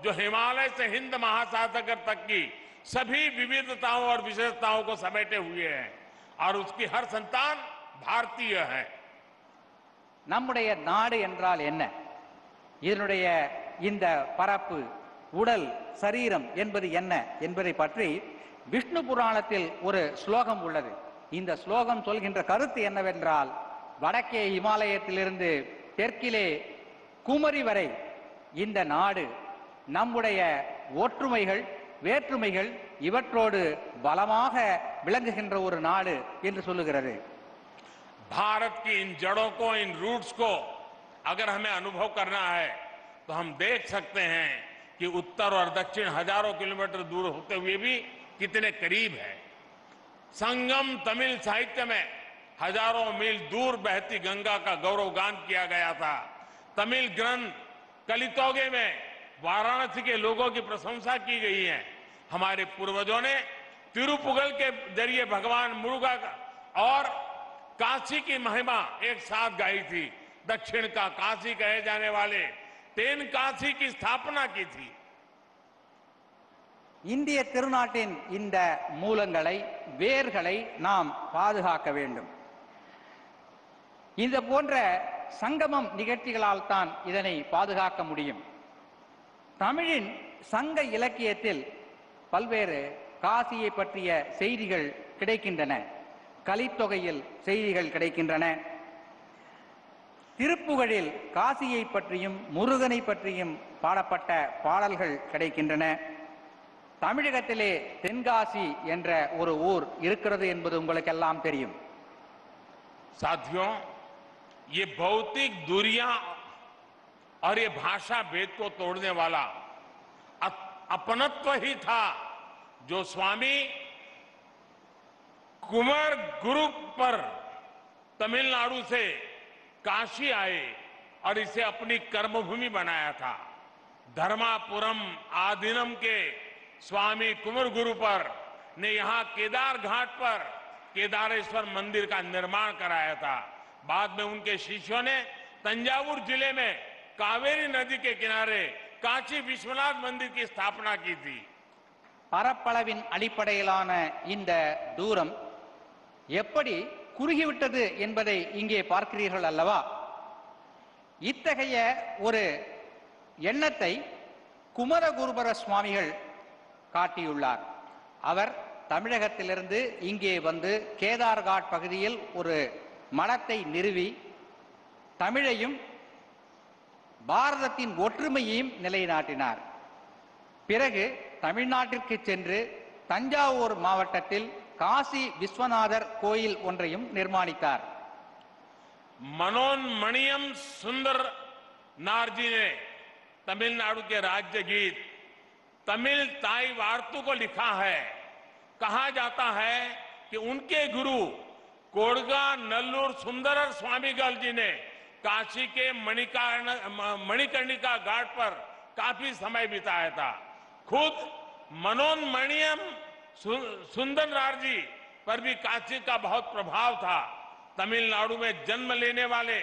जो हिमालय से हिंद महासागर तक की सभी विविधताओं और विशेषताओं को समेटे हुए हैं और उसकी हर संतान भारतीय है. நம்முடைய நாடு என்றால் என்ன, இதனுடைய இந்த பரப்பு, உடல், சரீரம் என்பது என்ன என்பதை பற்றி விஷ்ணு புராணத்தில் ஒரு ஸ்லோகம் உள்ளது. இந்த ஸ்லோகம் சொல்கின்ற கருத்து என்னவென்றால், வடக்கே இமாலயத்திலிருந்து தெற்கிலே குமரி வரை இந்த நாடு நம்முடைய ஒற்றுமைகள், வேற்றுமைகள் இவற்றோடு பலமாக விளங்குகின்ற ஒரு நாடு என்று சொல்லுகிறது. भारत की इन जड़ों को, इन रूट्स को अगर हमें अनुभव करना है तो हम देख सकते हैं कि उत्तर और दक्षिण हजारों किलोमीटर दूर होते हुए भी कितने करीब है. संगम तमिल साहित्य में हजारों मील दूर बहती गंगा का गौरवगान किया गया था. तमिल ग्रंथ कलितोगे में वाराणसी के लोगों की प्रशंसा की गई है. हमारे पूर्वजों ने तिरुपुगल के जरिए भगवान मुरुगा और काशी की महिमा एक साथ गाई थी. दक्षिण का काशी कहे जाने वाले तेन काशी की स्थापना की थी. இந்திய திருநாட்டின் இந்த மூலங்களை, வேர்களை நாம் பாதுகாக்க வேண்டும். இந்த போன்ற சங்கமம் நிகழ்ச்சிகளால் தான் இதனை பாதுகாக்க முடியும். தமிழின் சங்க இலக்கியத்தில் பல்வேறு காசியை பற்றிய செய்திகள் கிடைக்கின்றன. கலித்தொகையில் செய்திகள் கிடைக்கின்றன. திருப்புகழில் காசியை பற்றியும் முருகனை பற்றியும் பாடப்பட்ட பாடல்கள் கிடைக்கின்றன. தமிழகத்திலே தென்காசி என்ற ஒரு ஊர் இருக்கிறது என்பது உங்களுக்கெல்லாம் தெரியும். साथियों, ये भौतिक दूरियां और ये भाषा भेद को तोड़ने वाला अपनत्व ही था जो स्वामी कुमार गुरु पर तमिलनाडु से काशी आए और इसे अपनी कर्मभूमि बनाया था. धर्मापुरम आधीनम के स्वामी कुमार गुरु पर ने यहां केदार घाट पर केदारेश्वर मंदिर का निर्माण कराया था. बाद में उनके शिष्यों ने तंजावुर जिले में कावेरी नदी के किनारे काशी विश्वनाथ मंदिर की स्थापना की थी. பரப்பளவின் அடிப்படையிலான இந்த தூரம் எப்படி குறுகிவிட்டது என்பதை இங்கே பார்க்கிறீர்கள் அல்லவா? இத்தகைய ஒரு எண்ணத்தை குமரகுருபர சுவாமிகள் காட்டியுள்ளார். அவர் தமிழகத்திலிருந்து இங்கே வந்து கேதார்காட் பகுதியில் ஒரு மடத்தை நிறுவி தமிழையும் பாரதத்தின் ஒற்றுமையையும் நிலைநாட்டினார். பிறகு தமிழ்நாட்டிற்கு சென்று தஞ்சாவூர் மாவட்டத்தில் காசி விஸ்வநாதர் கோயில் ஒன்றையும் நிர்மாணித்தார். मनोन्मणियम सुंदर नारजी ने तमिलनाडु के राज्य गीत तमिल ताई वार्तु को लिखा है. कहा जाता है कि उनके गुरु कोड़गा नल्लूर सुंदरर स्वामीगल जी ने काशी के मणिकर्णिका घाट पर काफी समय बिताया था. खुद मनोन्मणियम सुंदर नारजी पर भी काशी का बहुत प्रभाव था. तमिलनाडु में जन्म लेने वाले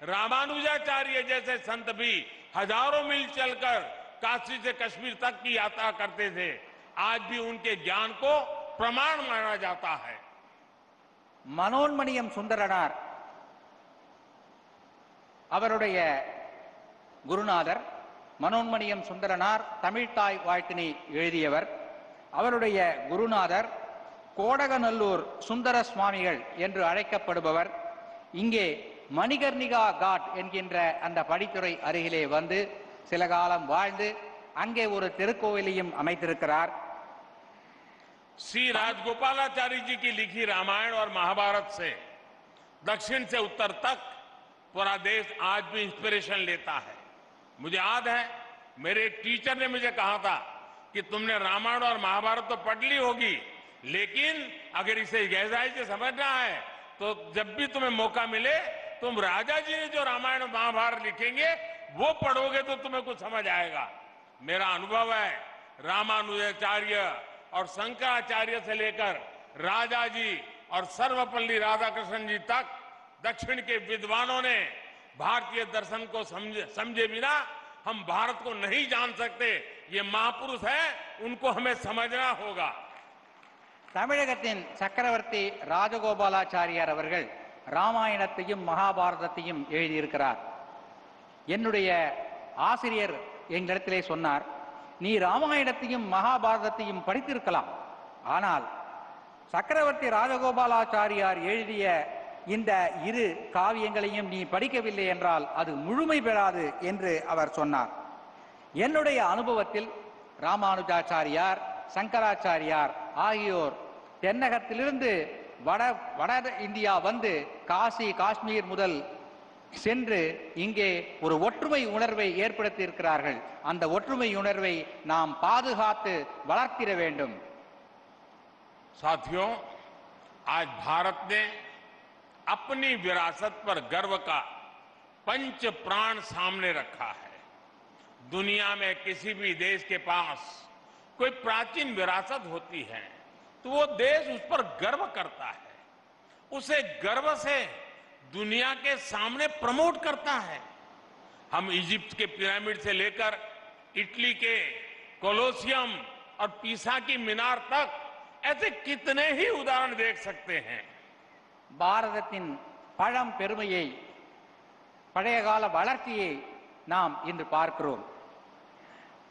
रामानुजाचार्य जैसे संत भी हजारों मील चलकर काशी से कश्मीर तक की यात्रा करते थे. आज भी उनके ज्ञान को प्रमाण माना जाता है. மனோன்மணியம் சுந்தரனார் அவருடைய குருநாதர். மனோன்மணியம் சுந்தரனார் தமிழ்தாய் வாழ்த்தினை எழுதியவர். அவருடைய குருநாதர் கோடகநல்லூர் சுந்தர சுவாமிகள் என்று அழைக்கப்படுபவர். இங்கே மணிகர்ணிகா காட் என்கின்ற அந்த படித்துறை அருகிலே வந்து சில காலம் வாழ்ந்து அங்கே ஒரு திருக்கோவிலையும் அமைத்திருக்கிறார். श्री राजगोपालाचारी जी की लिखी रामायण और महाभारत से दक्षिण से उत्तर तक पूरा देश आज भी इंस्पिरेशन लेता है. मुझे याद है मेरे टीचर ने मुझे कहा था कि तुमने रामायण और महाभारत तो पढ़ ली होगी, लेकिन अगर इसे गहराई से समझना है तो जब भी तुम्हें मौका मिले तुम राजा जी ने जो रामायण और महाभारत लिखेंगे वो पढ़ोगे तो तुम्हें कुछ समझ आएगा। मेरा अनुभव है, रामानुजाचार्य और शंकराचार्य से लेकर राजा जी और सर्वपल्ली राधाकृष्णन जी तक दक्षिण के विद्वानों ने भारतीय दर्शन को समझे बिना हम भारत को नहीं जान सकते। ये महापुरुष है, उनको हमें समझना होगा। தமிழகத்தின் சக்கரவர்த்தி ராஜகோபாலாச்சாரியார் அவர்கள் ராமாயணத்தையும் மகாபாரதத்தையும் எழுதியிருக்கிறார். என்னுடைய ஆசிரியர் எங்களிடத்திலே சொன்னார், நீ ராமாயணத்தையும் மகாபாரதத்தையும் படித்திருக்கலாம், ஆனால் சக்கரவர்த்தி ராஜகோபாலாச்சாரியார் எழுதிய இந்த இரு காவியங்களையும் நீ படிக்கவில்லை என்றால் அது முழுமை பெறாது என்று அவர் சொன்னார். என்னுடைய அனுபவத்தில் ராமானுஜாச்சாரியார், சங்கராச்சாரியார் ஆகியோர் தென்னகத்திலிருந்து வட இந்தியா வந்து காசி காஷ்மீர் முதல் சென்று இங்கே ஒரு ஒற்றுமை உணர்வை ஏற்படுத்தி இருக்கிறார்கள். அந்த ஒற்றுமை உணர்வை நாம் பாதுகாத்து வளர்த்திட வேண்டும். साथियों, आज भारत ने अपनी विरासत पर गर्व का पंच प्राण सामने रखा है। दुनिया में किसी भी देश के पास कोई प्राचीन विरासत होती है तो वो देश उस पर गर्व करता है, उसे गर्व से दुनिया के सामने प्रमोट करता है। हम इजिप्ट के पिरामिड से लेकर इटली के कोलोसियम और पीसा की मीनार तक ऐसे कितने ही उदाहरण देख सकते हैं। பாரதத்தின் பழம் பெருமையை, பழைய கால வளர்ச்சியை நாம் இன்று பார்க்கிறோம்.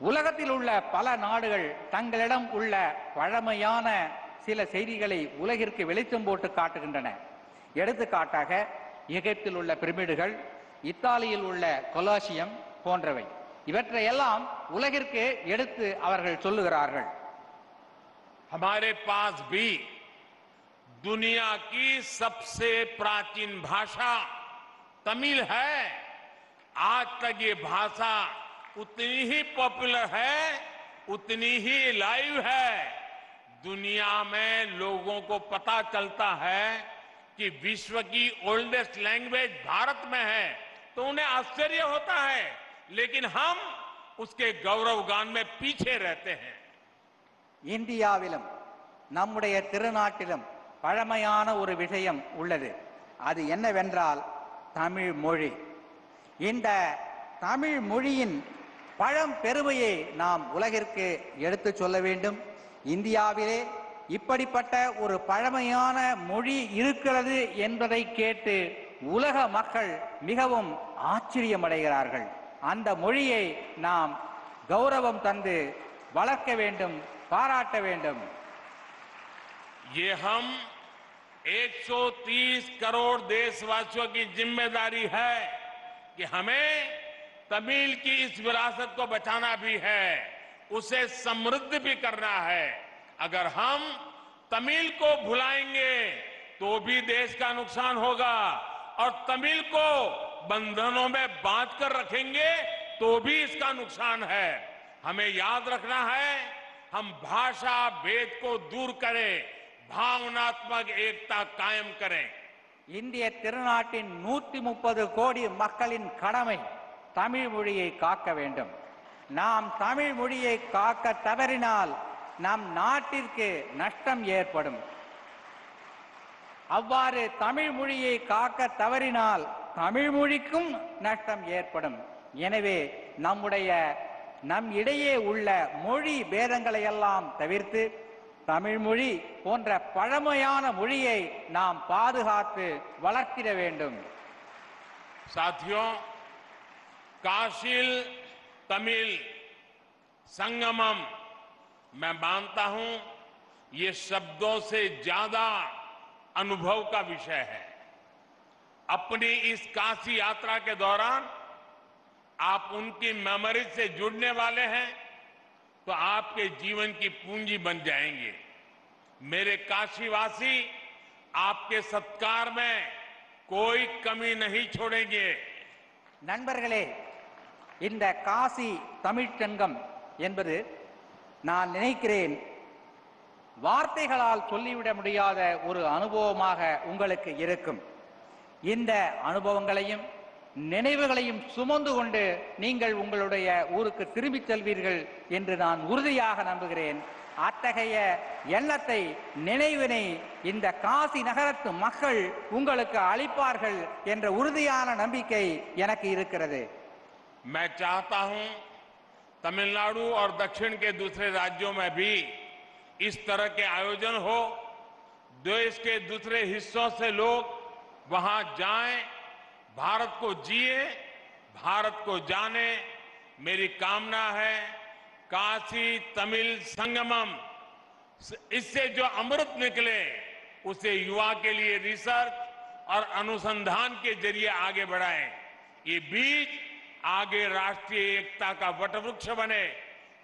உலகத்தில் உள்ள பல நாடுகள் தங்களிடம் உள்ள பழமையான சில செய்திகளை உலகிற்கு வெளிச்சம் போட்டு காட்டுகின்றன. எடுத்துக்காட்டாக எகிப்தில் உள்ள பிரமிடுகள், இத்தாலியில் உள்ள கொலோசியம் போன்றவை. இவற்றையெல்லாம் உலகிற்கு எடுத்து அவர்கள் சொல்லுகிறார்கள். हमारे पास भी दुनिया की सबसे प्राचीन भाषा तमिल है। आज तक ये भाषा उतनी ही पॉपुलर है, उतनी ही लाइव है। दुनिया में लोगों को पता चलता है कि विश्व की ओल्डेस्ट लैंग्वेज भारत में है तो उन्हें आश्चर्य होता है, लेकिन हम उसके गौरवगान में पीछे रहते हैं। இந்தியாவிலும் நம்முடைய திருநாட்டிலும் பழமையான ஒரு விஷயம் உள்ளது. அது என்னவென்றால் தமிழ் மொழி. இந்த தமிழ் மொழியின் பழம் பெருமையை நாம் உலகிற்கு எடுத்து சொல்ல வேண்டும். இந்தியாவிலே இப்படிப்பட்ட ஒரு பழமையான மொழி இருக்கிறது என்பதை கேட்டு உலக மக்கள் மிகவும் ஆச்சரியமடைகிறார்கள். அந்த மொழியை நாம் கௌரவம் தந்து வளர்க்க வேண்டும், பாராட்ட வேண்டும். ये हम 130 करोड़ देशवासियों की जिम्मेदारी है कि हमें तमिल की इस विरासत को बचाना भी है, उसे समृद्ध भी करना है। अगर हम तमिल को भुलाएंगे तो भी देश का नुकसान होगा और तमिल को बंधनों में बांध कर रखेंगे तो भी इसका नुकसान है। हमें याद रखना है, हम भाषा भेद को दूर करें, भावनात्मक एकता कायम करें। இந்திய திருநாட்டின் 130 கோடி மக்களின் கடமை தமிழ் மொழியை காக்க வேண்டும். நாம் தமிழ் மொழியை காக்க தவறினால் நம் நாட்டிற்கு நஷ்டம் ஏற்படும். அவ்வாறு தமிழ் மொழியை காக்க தவறினால் தமிழ் மொழிக்கும் நஷ்டம் ஏற்படும். எனவே நம் இடையே உள்ள மொழி பேதங்களை எல்லாம் தவிர்த்து தமிழ் மொழி போன்ற பழமையான மொழியை நாம் பாதுகாத்து வளர்த்திட வேண்டும். साथियों, काशी तमिल संगमम मैं मानता हूं ये शब्दों से ज्यादा अनुभव का विषय है। अपनी इस काशी यात्रा के दौरान आप उनकी मेमोरीज से जुड़ने वाले हैं तो आपके जीवन की पूंजी बन जाएंगे। मेरे काशीवासी आपके सत्कार में कोई कमी नहीं छोड़ेंगे। நண்பர்களே, இந்த காசி தமிழ்ச்சங்கம் என்பது நான் நினைக்கிறேன் வார்த்தைகளால் சொல்லிவிட முடியாத ஒரு அனுபவமாக உங்களுக்கு இருக்கும். இந்த அனுபவங்களையும் நினைவுகளையும் சுமந்து கொண்டு நீங்கள் உங்களுடைய ஊருக்கு திரும்பிச் செல்வீர்கள் என்று நான் உறுதியாக நம்புகிறேன். அத்தகைய எண்ணத்தை, நினைவினை இந்த காசி நகரத்து மக்கள் உங்களுக்கு அளிப்பார்கள் என்ற உறுதியான நம்பிக்கை எனக்கு இருக்கிறது. मैं चाहता हूं तमिलनाडु और दक्षिण के दूसरे राज्यों में भी इस तरह के आयोजन हो, देश के दूसरे हिस्सों से लोग वहां जाएं, भारत को जिए, भारत को जाने. मेरी कामना है काशी तमिल संगमम, इससे जो अमृत निकले उसे युवा के लिए रिसर्च और अनुसंधान के जरिए आगे बढ़ाएं. ये बीज आगे राष्ट्रीय एकता का वटवृक्ष बने.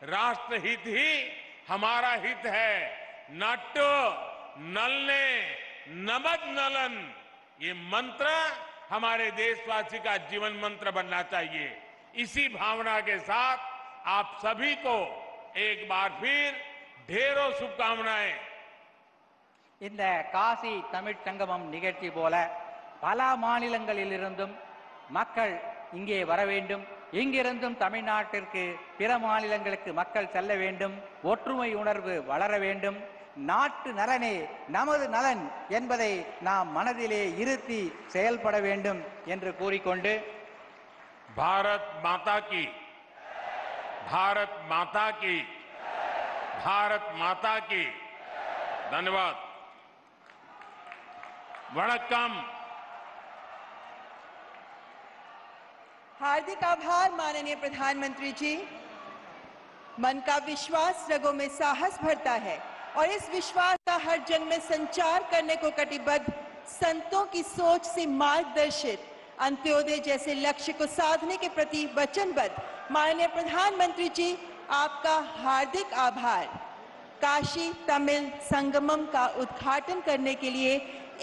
राष्ट्र हित ही हमारा हित है. नट्टो नलने नमद नलन, ये मंत्र हमारे देशवासी का जीवन मंत्र बनना चाहिए. इसी भावना के साथ आप सभी को एक बार फिर ढेरों शुभकामनाएं. இந்த காசி தமிழ் சங்கமம் நிகழ்ச்சி போல பல மாநிலங்களிலிருந்தும் மக்கள் இங்கே வர வேண்டும். இங்கிருந்தும் தமிழ்நாட்டிற்கு பிற மாநிலங்களுக்கு மக்கள் செல்ல வேண்டும். ஒற்றுமை உணர்வு வளர வேண்டும். நாட்டு நலனே நமது நலன் என்பதை நாம் மனதிலே இருத்தி செயல்பட வேண்டும் என்று கூறிக்கொண்டு भारत माता की, भारत माता की, भारत माता की. धन्यवाद. वणक्कम. हार्दिक आभार माननीय प्रधानमंत्री जी। मन का विश्वास रगों में साहस भरता है और इस विश्वास का हर जन में संचार करने को कटिबद्ध संतों की सोच से मार्गदर्शित अंत्योदय जैसे लक्ष्य को साधने के प्रति वचनबद्ध माननीय प्रधानमंत्री जी, आपका हार्दिक आभार। काशी तमिल संगमम का उद्घाटन करने के लिए,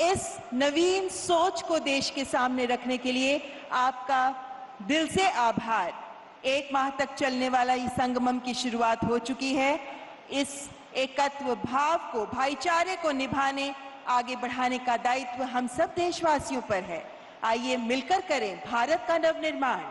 इस नवीन सोच को देश के सामने रखने के लिए आपका दिल से आभार। 1 माह तक चलने वाला इस संगमम की शुरुआत हो चुकी है। इस एकत्व भाव को, भाईचारे को निभाने, आगे बढ़ाने का दायित्व हम सब देशवासियों पर है। आइए मिलकर करें भारत का नवनिर्माण।